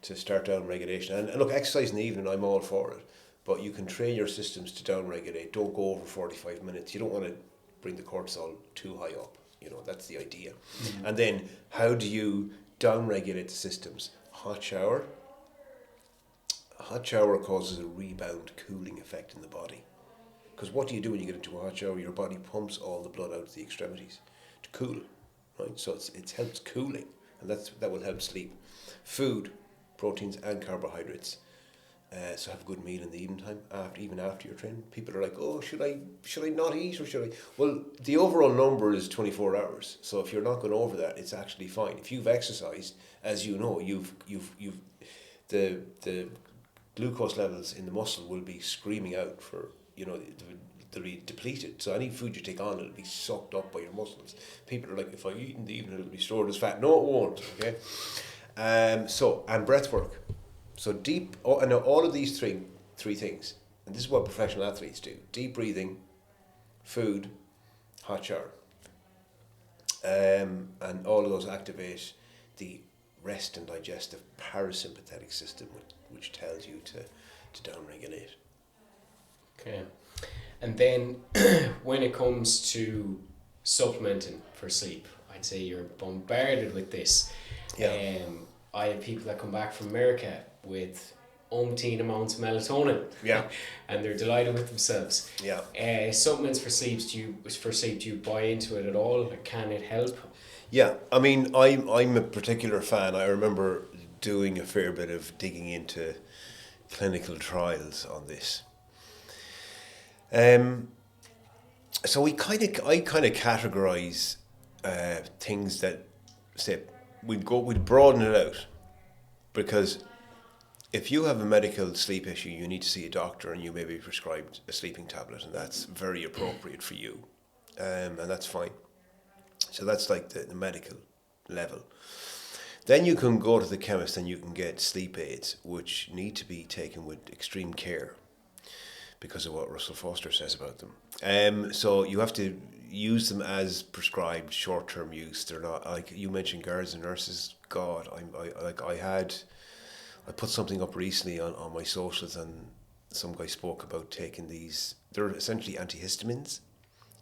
to start down regulation. And look, exercise in the evening, I'm all for it, but you can train your systems to down regulate. Don't go over 45 minutes. You don't want to bring the cortisol too high up. That's the idea. Mm-hmm. And then how do you down-regulate the systems? Hot shower. A hot shower causes a rebound cooling effect in the body. Because what do you do when you get into a hot shower? Your body pumps all the blood out to the extremities to cool, right? So it helps cooling. and that will help sleep. Food, proteins and carbohydrates. So have a good meal in the evening time, even after your training. People are like, oh, should I not eat or should I? Well, the overall number is 24 hours. So if you're not going over that, it's actually fine. If you've exercised, as you know, the glucose levels in the muscle will be screaming out for, they'll be depleted. So any food you take on, it'll be sucked up by your muscles. People are like, if I eat in the evening, it'll be stored as fat. No, it won't. Okay. And breath work. So deep, and all of these three things, and this is what professional athletes do: deep breathing, food, hot shower, and all of those activate the rest and digestive parasympathetic system, which tells you to downregulate. Okay, and then when it comes to supplementing for sleep, I'd say you're bombarded with this. Yeah. I have people that come back from America with umpteen amounts of melatonin. Yeah. And they're delighted with themselves. Yeah. Supplements for sleep, do you buy into it at all? Can it help? Yeah, I mean, I'm a particular fan. I remember doing a fair bit of digging into clinical trials on this. So I kind of categorize things that, say, we'd broaden it out, because if you have a medical sleep issue, you need to see a doctor, and you may be prescribed a sleeping tablet, and that's very appropriate for you, and that's fine. So that's like the medical level. Then you can go to the chemist and you can get sleep aids, which need to be taken with extreme care because of what Russell Foster says about them. So you have to use them as prescribed short-term use. They're not, like you mentioned, guards and nurses. God, I put something up recently on my socials, and some guy spoke about taking these. They're essentially antihistamines.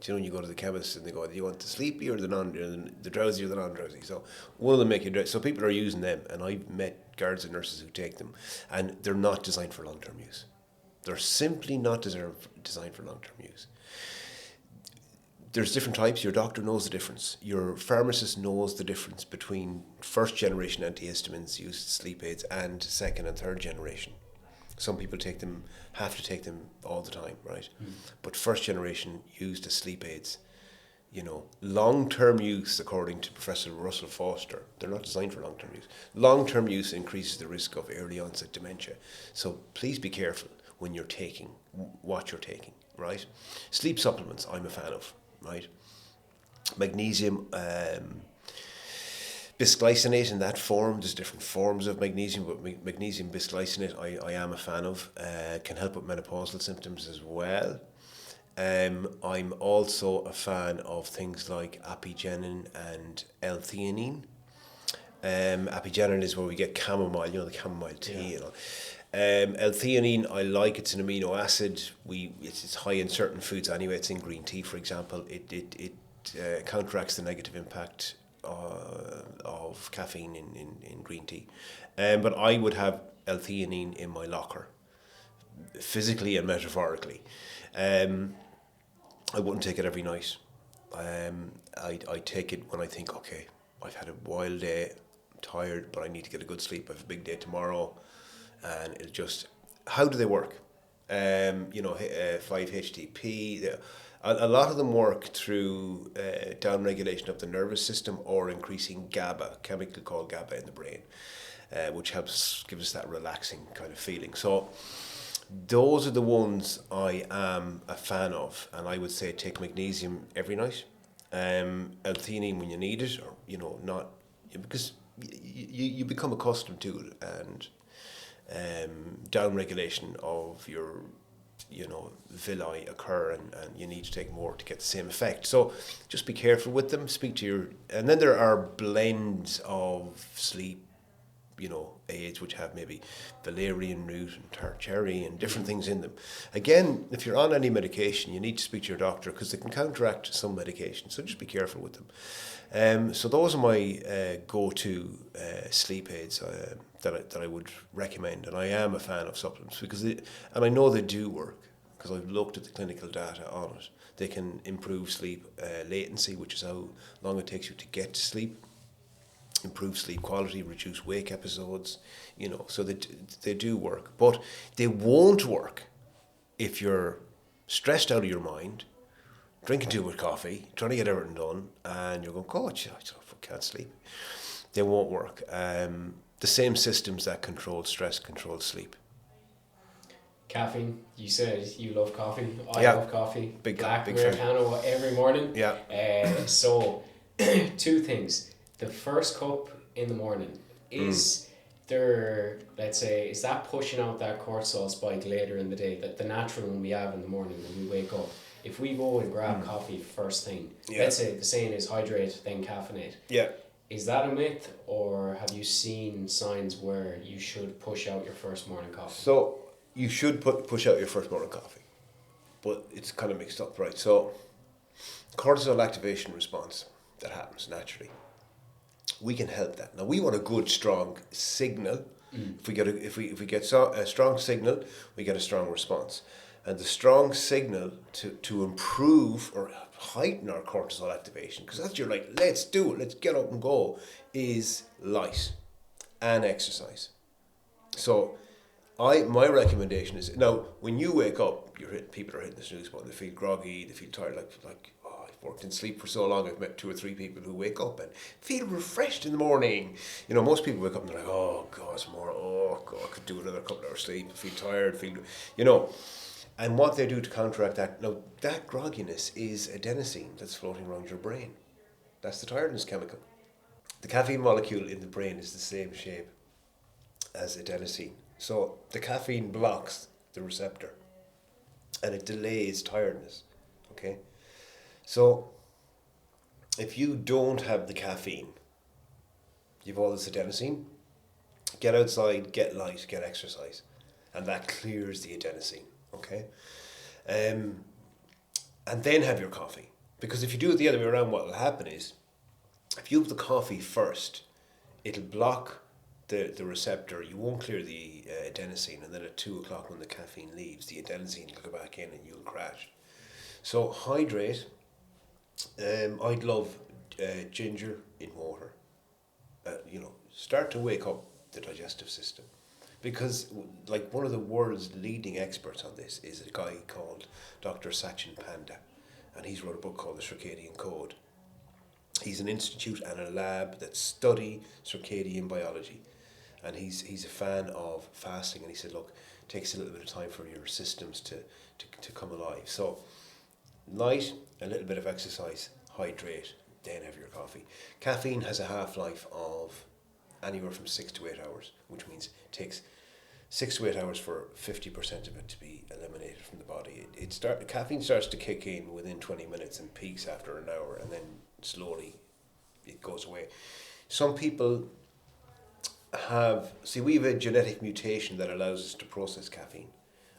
Do you know when you go to the chemist and they go, do you want the sleepy or the drowsy or the non-drowsy? So one of them make you drowsy. So people are using them, and I've met guards and nurses who take them, and they're not designed for long-term use. They're simply not designed for long-term use. There's different types. Your doctor knows the difference. Your pharmacist knows the difference between first-generation antihistamines used sleep aids and second and third generation. Some people have to take them all the time, right? But first generation used as sleep aids, long-term use, according to Professor Russell Foster, they're not designed for long-term use. Long-term use increases the risk of early onset dementia. So please be careful when you're taking what you're taking, right? Sleep supplements, I'm a fan of, right? Magnesium, bisglycinate in that form, there's different forms of magnesium, but magnesium bisglycinate I am a fan of. Can help with menopausal symptoms as well. I'm also a fan of things like apigenin and L-theanine. Apigenin is where we get chamomile, the chamomile tea. L-theanine, I like. It's an amino acid. It's high in certain foods anyway. It's in green tea, for example. It counteracts the negative impact of caffeine in green tea. But I would have L-theanine in my locker, physically and metaphorically. I wouldn't take it every night. I take it when I think, okay, I've had a wild day, I'm tired, but I need to get a good sleep. I have a big day tomorrow, and it just, how do they work? 5-HTP. A lot of them work through downregulation of the nervous system or increasing GABA, a chemical called GABA in the brain, which helps give us that relaxing kind of feeling. So those are the ones I am a fan of, and I would say take magnesium every night. L-theanine when you need it, or not, because you become accustomed to it, and downregulation of your villi occur, and you need to take more to get the same effect. So just be careful with them. And then there are blends of sleep, aids which have maybe valerian root and tart cherry and different things in them. Again, if you're on any medication, you need to speak to your doctor, because they can counteract some medication. So just be careful with them. So those are my go-to sleep aids that I would recommend, and I am a fan of supplements and I know they do work, because I've looked at the clinical data on it. They can improve sleep latency, which is how long it takes you to get to sleep. improve sleep quality, reduce wake episodes, so they do work. But they won't work if you're stressed out of your mind, drinking too much coffee, trying to get everything done, and you're going, God, I can't sleep. They won't work. The same systems that control stress control sleep. Caffeine, you said you love coffee. I Yeah. love coffee. Big Black fan. Americano every morning. Yeah. So, two things. The first cup in the morning, is there, let's say, is that pushing out that cortisol spike later in the day, that the natural one we have in the morning when we wake up? If we go and grab coffee first thing, let's say the saying is hydrate, then caffeinate. Yeah. Is that a myth, or have you seen signs where you should push out your first morning coffee? So you should push out your first morning coffee, but it's kind of mixed up, right? So cortisol activation response that happens naturally, we can help that. Now we want a good strong signal. If we get a strong signal, we get a strong response, and the strong signal to improve or heighten our cortisol activation, because that's your let's do it, let's get up and go, is light and exercise. So my recommendation is, now when you wake up, people are hitting the snooze button, they feel groggy, they feel tired, like I've worked in sleep for so long, I've met 2 or 3 people who wake up and feel refreshed in the morning. Most people wake up and they're like, oh God, it's more, oh God, I could do another couple hours sleep, I feel tired, and what they do to counteract that, now that grogginess is adenosine that's floating around your brain. That's the tiredness chemical. The caffeine molecule in the brain is the same shape as adenosine. So the caffeine blocks the receptor and it delays tiredness. Okay? So if you don't have the caffeine, you've all this adenosine, get outside, get light, get exercise, and that clears the adenosine. Okay? And then have your coffee. Because if you do it the other way around, what will happen is, if you have the coffee first, it'll block the receptor. You won't clear the adenosine, and then at 2 o'clock when the caffeine leaves, the adenosine will go back in and you'll crash. So hydrate. I'd love ginger in water. Start to wake up the digestive system. Because one of the world's leading experts on this is a guy called Dr. Sachin Panda, and he's wrote a book called The Circadian Code. He's an institute and a lab that study circadian biology, and he's a fan of fasting, and he said, look, it takes a little bit of time for your systems to come alive. So light, a little bit of exercise, hydrate, then have your coffee. Caffeine has a half-life of anywhere from 6 to 8 hours, which means it takes 6 to 8 hours for 50% of it to be eliminated from the body. Caffeine starts to kick in within 20 minutes and peaks after an hour, and then slowly it goes away. Some people we have a genetic mutation that allows us to process caffeine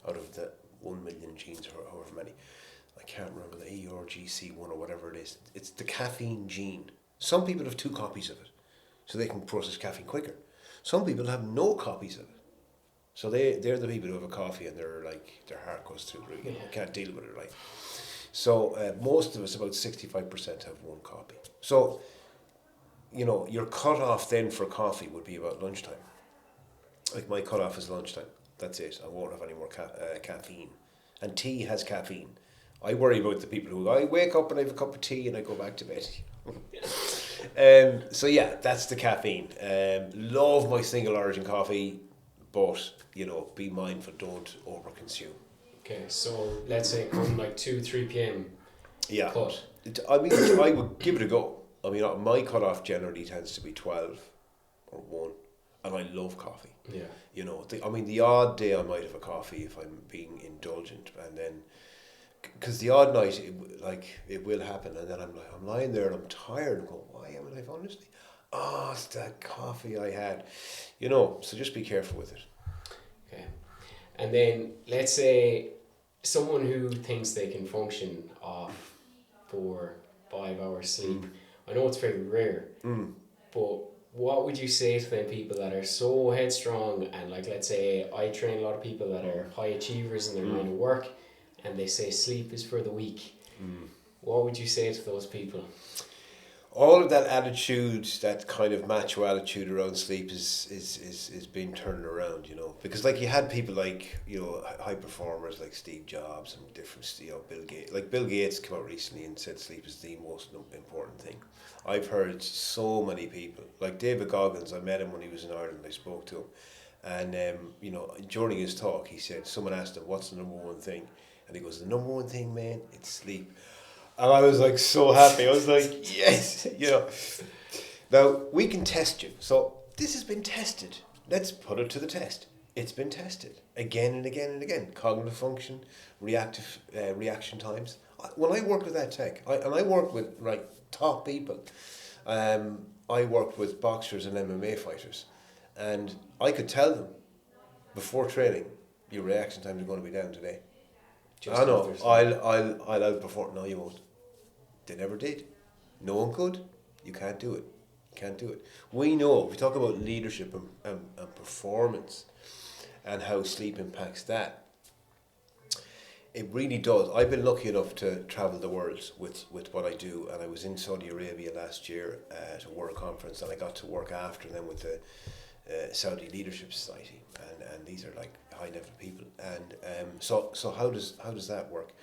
out of the 1 million genes or however many. I can't remember the ERGC1 or whatever it is. It's the caffeine gene. Some people have 2 copies of it, so they can process caffeine quicker. Some people have no copies of it. So they're the people who have a coffee and their heart goes through the roof. Can't deal with it, right? So most of us, about 65%, have 1 copy. So, your cutoff then for coffee would be about lunchtime. Like my cutoff is lunchtime. That's it. I won't have any more caffeine. And tea has caffeine. I worry about the people who, I wake up and I have a cup of tea and I go back to bed. So yeah, that's the caffeine. Love my single origin coffee, but be mindful, don't overconsume. Okay, so let's say come 2-3 p.m. Yeah. cut. I would give it a go. My cutoff generally tends to be 12 or 1, and I love coffee. Yeah. The odd day I might have a coffee if I'm being indulgent, and then because the odd night it will happen, and then I'm lying there and I'm tired and going, why haven't I honestly? Oh, it's that coffee I had, so just be careful with it. Okay, and then let's say someone who thinks they can function off 4-5 hours sleep. I know it's very rare, but what would you say to them people that are so headstrong, and let's say I train a lot of people that are high achievers in their line of work, and they say sleep is for the weak. What would you say to those people? all of that attitude, that kind of macho attitude around sleep is being turned around, you know, because like you had people like, you know, high performers like Steve Jobs and different, you know, Bill Gates. Like Bill Gates came out recently and said sleep is the most important thing. I've heard so many people, like David Goggins. I met him when he was in Ireland. I spoke to him, and you know, during his talk, he said, someone asked him, "What's the number one thing?" And he goes, "The number one thing, man, it's sleep." And I was like so happy. I was like, yes, you know. Now we can test you. So this has been tested. Let's put it to the test. It's been tested again and again and again. Cognitive function, reaction times. When I worked with that tech, I worked with top people. I worked with boxers and MMA fighters, and I could tell them before training, your reaction times are going to be down today. I know. I'll outperform. No, you won't. They never did. No one could. You can't do it. You can't do it. We know, if we talk about leadership and performance and how sleep impacts that, it really does. I've been lucky enough to travel the world with what I do, and I was in Saudi Arabia last year at a world conference, and I got to work after them with the Saudi Leadership Society, and these are like high level people, and so how does that work?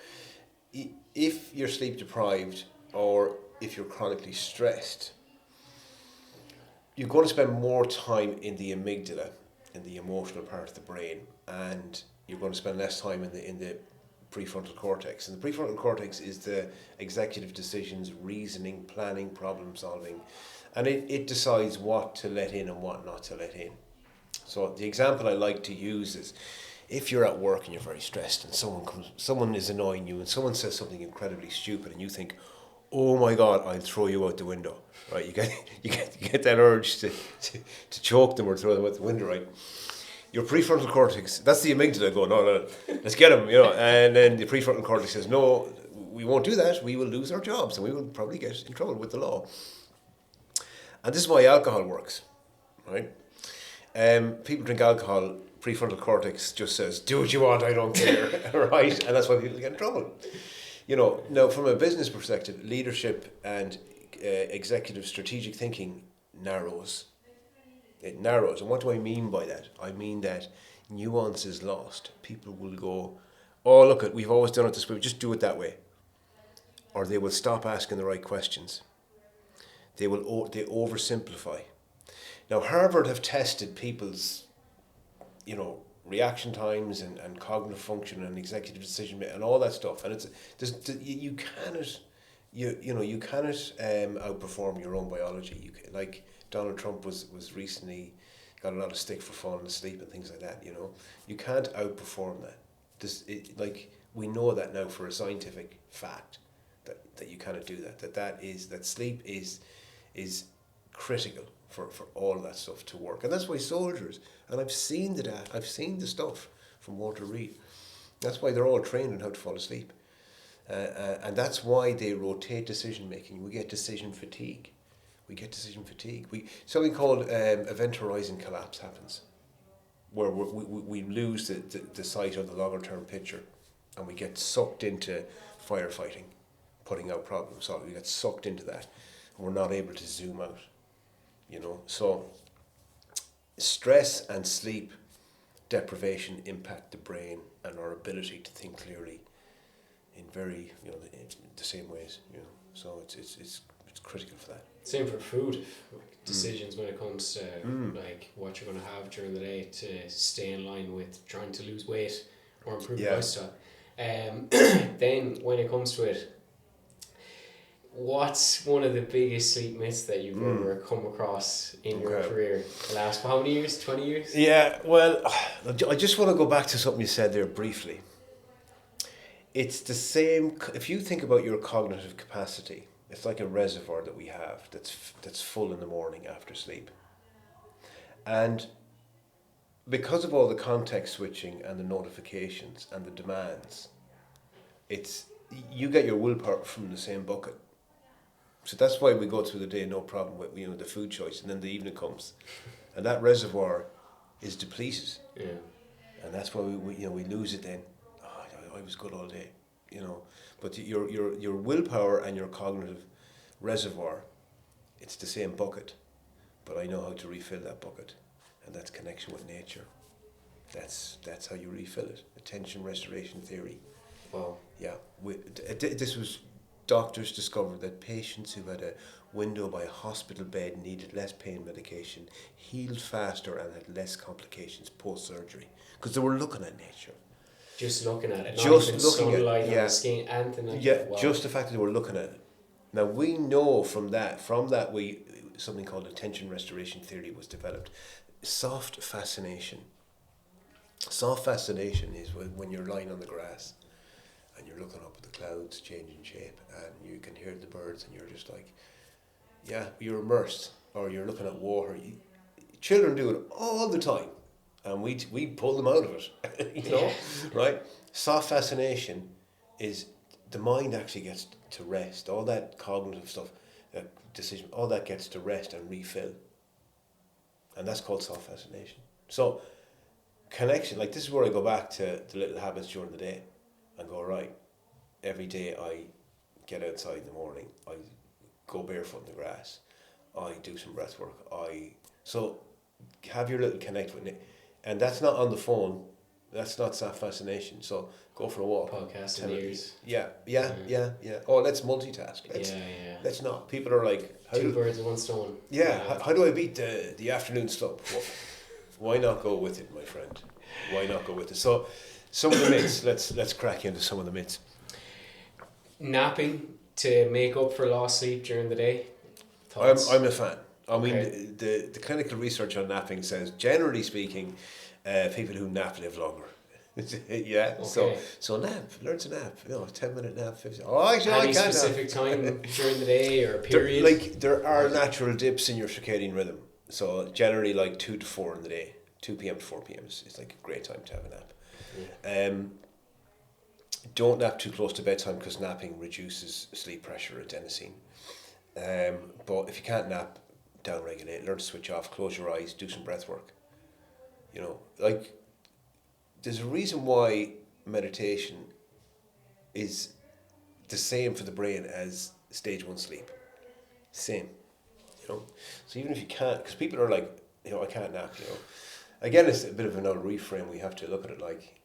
If you're sleep deprived or if you're chronically stressed, you're going to spend more time in the amygdala, in the emotional part of the brain, and you're going to spend less time in the prefrontal cortex. And the prefrontal cortex is the executive decisions, reasoning, planning, problem solving, and it decides what to let in and what not to let in. So the example I like to use is, if you're at work and you're very stressed and someone is annoying you and someone says something incredibly stupid and you think, oh my God, I'll throw you out the window, right? You get that urge to choke them or throw them out the window, right? Your prefrontal cortex, that's the amygdala going, no, let's get him, you know. And then the prefrontal cortex says, no, we won't do that. We will lose our jobs and we will probably get in trouble with the law. And this is why alcohol works, right? People drink alcohol, prefrontal cortex just says, do what you want, I don't care, right? And that's why people get in trouble. You know, now from a business perspective, leadership and executive strategic thinking narrows. It narrows. And what do I mean by that? I mean that nuance is lost. People will go, oh, look, we've always done it this way, just do it that way. Or they will stop asking the right questions. They oversimplify. Now, Harvard have tested people's, you know, reaction times and cognitive function and executive decision making and all that stuff. And you cannot outperform your own biology. Like Donald Trump was recently got a lot of stick for falling asleep and things like that. You know, you can't outperform that. We know that now for a scientific fact that you cannot do that. That sleep is critical for all that stuff to work. And that's why soldiers, and I've seen the data, I've seen the stuff from Walter Reed, that's why they're all trained on how to fall asleep. And that's why they rotate decision making. We get decision fatigue. Something called event horizon collapse happens, where we lose the sight of the longer term picture, and we get sucked into firefighting, putting out problem solving. We get sucked into that, and we're not able to zoom out. You know, so stress and sleep deprivation impact the brain and our ability to think clearly in very, you know, in the same ways. You know, so it's critical for that. Same for food, decisions when it comes to like what you're going to have during the day to stay in line with trying to lose weight or improve your lifestyle. Then when it comes to it, what's one of the biggest sleep myths that you've ever come across in your career? The last how many years? 20 years? Yeah, well, I just want to go back to something you said there briefly. It's the same, if you think about your cognitive capacity, it's like a reservoir that we have that's full in the morning after sleep. And because of all the context switching and the notifications and the demands, you get your willpower from the same bucket. So that's why we go through the day no problem with, you know, the food choice, and then the evening comes, and that reservoir is depleted. Yeah. And that's why we lose it then. Oh, I was good all day, you know. But your willpower and your cognitive reservoir It's the same bucket, but I know how to refill that bucket, and that's connection with nature. That's how you refill it. Attention restoration theory. Wow. Yeah, this was doctors discovered that patients who had a window by a hospital bed needed less pain medication, healed faster, and had less complications post surgery because they were looking at nature. Just looking at it, not Just even looking sunlight at on the skin, anything like yeah, that. Wow. just the fact that they were looking at it. Now we know from that something called attention restoration theory was developed. Soft fascination. Soft fascination is when you're lying on the grass and you're looking up at the clouds changing shape and you can hear the birds and you're just like, yeah, you're immersed, or you're looking at water. Children do it all the time, and we pull them out of it, you know, right? Soft fascination is the mind actually gets to rest. All that cognitive stuff, decision, all that gets to rest and refill, and that's called soft fascination. So connection, like this is where I go back to the little habits during the day and go, right, every day I get outside in the morning, I go barefoot in the grass, I do some breath work, so have your little connect with it, and that's not on the phone, that's not soft fascination, so go for a walk. Podcast in ears. Yeah. Oh, let's multitask. Let's not. People are like, two birds with one stone. Yeah, how do I beat the afternoon slump? Well, why not go with it, my friend? Why not go with it? So, some of the myths. Let's crack into some of the myths. Napping to make up for lost sleep during the day. Thoughts? I'm a fan. I Okay. mean, the clinical research on napping says, generally speaking, people who nap live longer. Yeah. Okay. So nap. Learn to nap. 10-minute nap. 15. Oh, actually, Any I can't specific time during the day or There, period? there are natural dips in your circadian rhythm. So generally, like 2 to 4 in the day, 2 p.m. to 4 p.m. is like a great time to have a nap. Yeah. Don't nap too close to bedtime because napping reduces sleep pressure, adenosine. But if you can't nap, down-regulate, learn to switch off, close your eyes, do some breath work. Like, there's a reason why meditation is the same for the brain as stage 1 sleep. Same. So even if you can't, because people are like, I can't nap, Again, it's a bit of another reframe. We have to look at it like,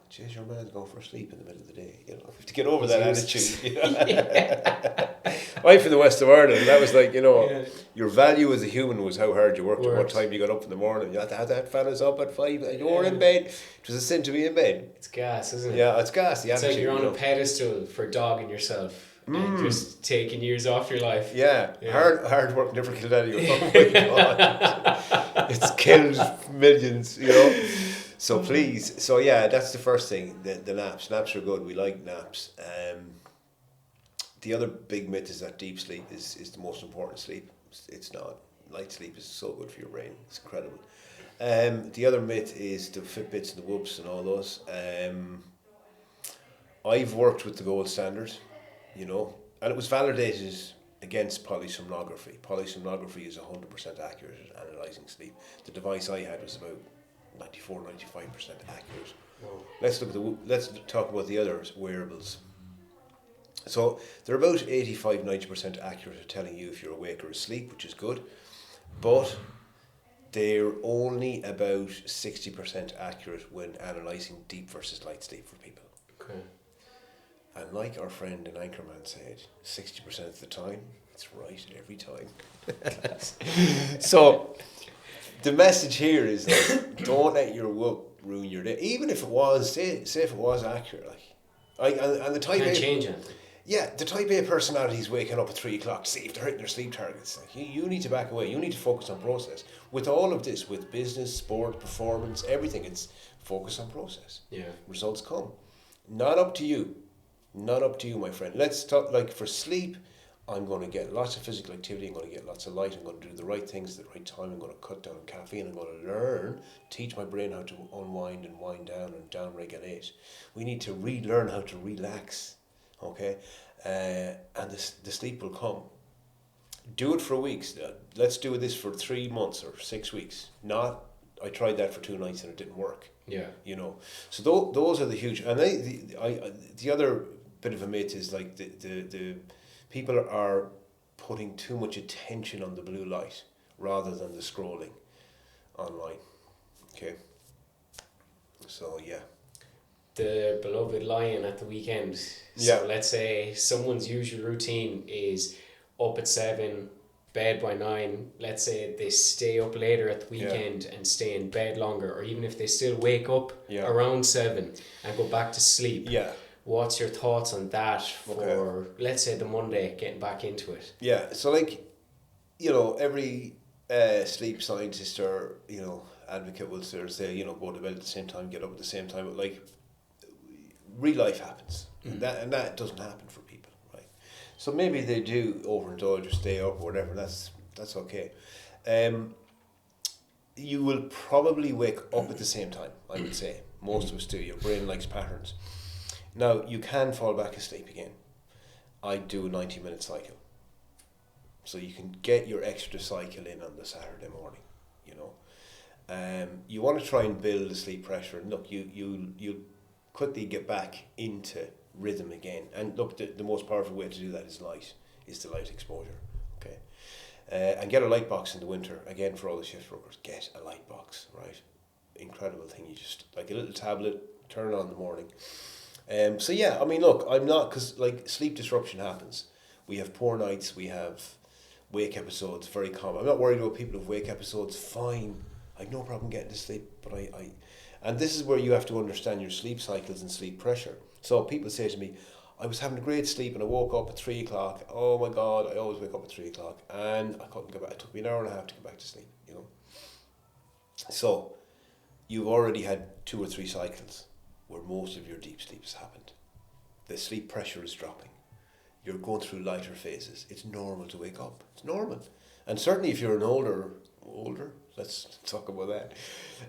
geez, your man's going for sleep in the middle of the day. We have to get over that attitude. I'm from the west of Ireland. That was like, your value as a human was how hard you worked and what time you got up in the morning. You had to have that fella's up at 5 and you were in bed. It was a sin to be in bed. It's gas, isn't it? Yeah, it's gas. It's like you're on a pedestal for dogging yourself and just taking years off your life. Yeah. Hard work never killed anyone. Oh my God. It's killed millions, So please, that's the first thing, the naps. Naps are good, we like naps. The other big myth is that deep sleep is the most important sleep. It's not. Light sleep is so good for your brain, it's incredible. The other myth is the Fitbits and the Whoops and all those. I've worked with the gold standard, and it was validated against polysomnography. Polysomnography is 100% accurate at analysing sleep. The device I had was about 94-95% accurate. Whoa. Let's talk about the others, wearables. So they're about 85-90% accurate at telling you if you're awake or asleep, which is good, but they're only about 60% accurate when analysing deep versus light sleep for people. Okay. And like our friend in Anchorman said, 60% of the time, it's right every time. So the message here is like, don't let your whoop ruin your day. Even if it was, say if it was accurate, and the type Can't A, change anything. yeah, the type A personality is waking up at 3 o'clock to see if they're hitting their sleep targets. Like, you need to back away. You need to focus on process. With all of this, with business, sport, performance, everything, it's focus on process. Yeah. Results come. Not up to you. Not up to you, my friend. Let's talk, like for sleep, I'm going to get lots of physical activity, I'm going to get lots of light, I'm going to do the right things at the right time, I'm going to cut down on caffeine, I'm going to teach my brain how to unwind and wind down and down-regulate. We need to relearn how to relax, okay? And the sleep will come. Do it for weeks. Let's do this for 3 months or 6 weeks. I tried that for 2 nights and it didn't work. Yeah. So those are the huge, and the other bit of a myth is like the people are putting too much attention on the blue light rather than the scrolling online. Okay. So yeah. The beloved lion at the weekend. Yeah. So let's say someone's usual routine is up at 7, bed by 9. Let's say they stay up later at the weekend and stay in bed longer, or even if they still wake up around 7 and go back to sleep. Yeah. What's your thoughts on that for, let's say, the Monday, getting back into it? Yeah, so like, every sleep scientist or, advocate will sort of say, go to bed at the same time, get up at the same time. But like, real life happens. And that doesn't happen for people, right? So maybe they do overindulge or stay up or whatever, that's okay. You will probably wake up at the same time, I would say. Most of us do. Your brain likes patterns. Now, you can fall back asleep again. I do a 90-minute cycle. So you can get your extra cycle in on the Saturday morning, You want to try and build a sleep pressure. And look, you quickly get back into rhythm again. And look, the most powerful way to do that is the light exposure. Okay. And get a light box in the winter. Again, for all the shift workers, get a light box, right? Incredible thing. You just, like a little tablet, turn it on in the morning. So yeah, I mean, look, I'm not, because like sleep disruption happens. We have poor nights, we have wake episodes, very common. I'm not worried about people who have wake episodes, fine. I have no problem getting to sleep, but and this is where you have to understand your sleep cycles and sleep pressure. So people say to me, I was having a great sleep and I woke up at 3 o'clock. Oh my God, I always wake up at 3 o'clock and I couldn't get back. It took me an hour and a half to get back to sleep, So you've already had 2 or 3 cycles where most of your deep sleep has happened. The sleep pressure is dropping. You're going through lighter phases. It's normal to wake up. It's normal. And certainly if you're an older, let's talk about that.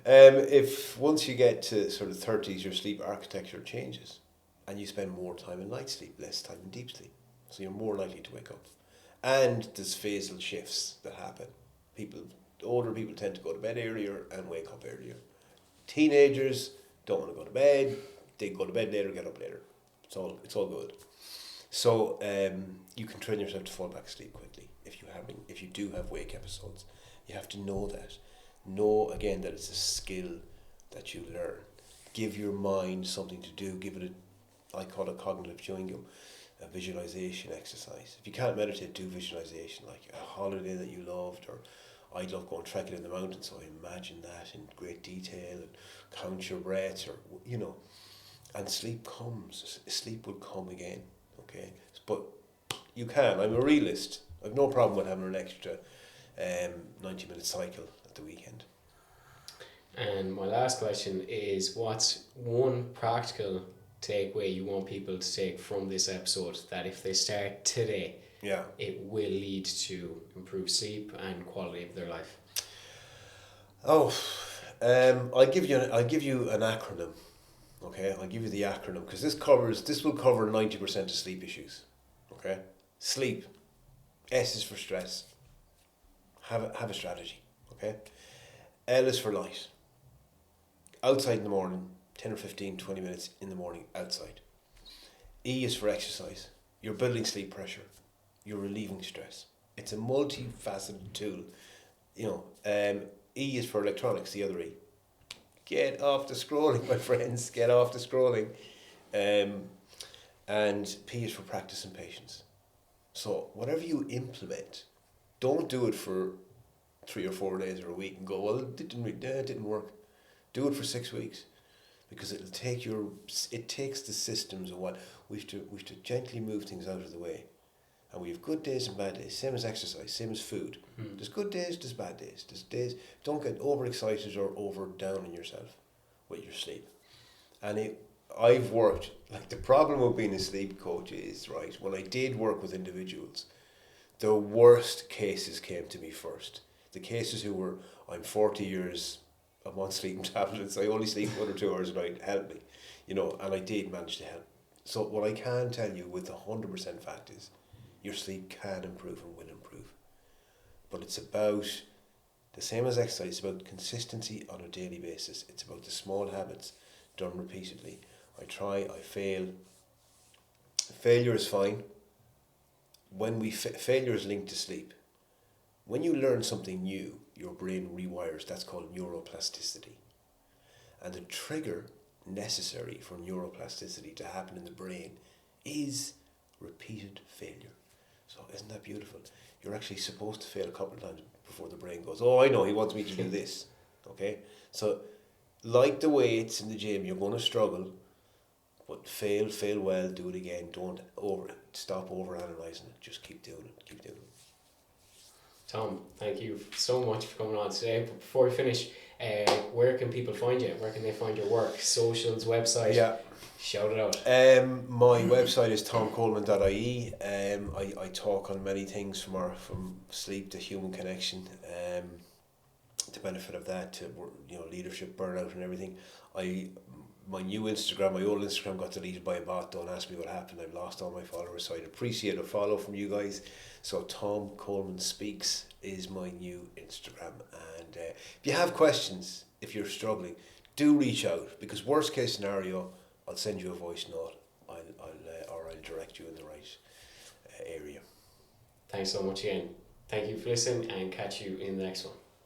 If once you get to sort of 30s, your sleep architecture changes and you spend more time in light sleep, less time in deep sleep. So you're more likely to wake up. And there's phasal shifts that happen. Older people tend to go to bed earlier and wake up earlier. Teenagers don't want to go to bed. They go to bed later, get up later. It's all good. So you can train yourself to fall back asleep quickly if you do have wake episodes. You have to know that. Know again that it's a skill that you learn. Give your mind something to do. Give it I call it cognitive chewing gum, a visualization exercise. If you can't meditate, do visualization, like a holiday that you loved, or I love going trekking in the mountains, so I imagine that in great detail and count your breaths, or and sleep comes. Sleep will come again, okay? But you can. I'm a realist. I've no problem with having an extra 90-minute cycle at the weekend. And my last question is, what's one practical takeaway you want people to take from this episode that if they start today, it will lead to improved sleep and quality of their life? I'll give you an acronym. Okay, I'll give you the acronym because this will cover 90% of sleep issues. Okay, sleep. S is for stress. Have a strategy. Okay. L is for light. Outside in the morning, 10 or 15, 20 minutes in the morning outside. E is for exercise. You're building sleep pressure. You're relieving stress. It's a multifaceted tool. E is for electronics, the other E. Get off the scrolling, my friends. Get off the scrolling. And P is for practice and patience. So whatever you implement, don't do it for 3 or 4 days or a week and go, well, it didn't work. Do it for 6 weeks, because it takes the systems of what we have to gently move things out of the way. And we have good days and bad days, same as exercise, same as food. There's good days, there's bad days. There's days, don't get overexcited or over down on yourself with your sleep. And I've worked, like the problem with being a sleep coach is, right, when I did work with individuals, the worst cases came to me first. The cases who were, I'm 40 years, I'm on sleeping tablets, I only sleep 1 or 2 hours a night, help me. And I did manage to help. So what I can tell you with 100% fact is, your sleep can improve and will improve. But it's about, the same as exercise, it's about consistency on a daily basis. It's about the small habits done repeatedly. I try, I fail. Failure is fine. when failure is linked to sleep. When you learn something new, your brain rewires. That's called neuroplasticity. And the trigger necessary for neuroplasticity to happen in the brain is repeated failure. So isn't that beautiful? You're actually supposed to fail a couple of times before the brain goes, oh, I know, he wants me to do this. Okay? So like the weights in the gym, you're going to struggle, but fail well, do it again. Don't stop over-analysing it. Just keep doing it. Tom, thank you so much for coming on today. But before we finish, where can people find you? Where can they find your work? Socials, website? Yeah. Shout it out. My website is tomcoleman.ie. I talk on many things from sleep to human connection. The benefit of that to leadership, burnout, and everything. My new Instagram, my old Instagram got deleted by a bot. Don't ask me what happened. I've lost all my followers, so I'd appreciate a follow from you guys. So Tom Coleman Speaks is my new Instagram. And if you have questions, if you're struggling, do reach out, because worst case scenario, I'll send you a voice note. I'll direct you in the right area. Thanks so much again. Thank you for listening, and catch you in the next one.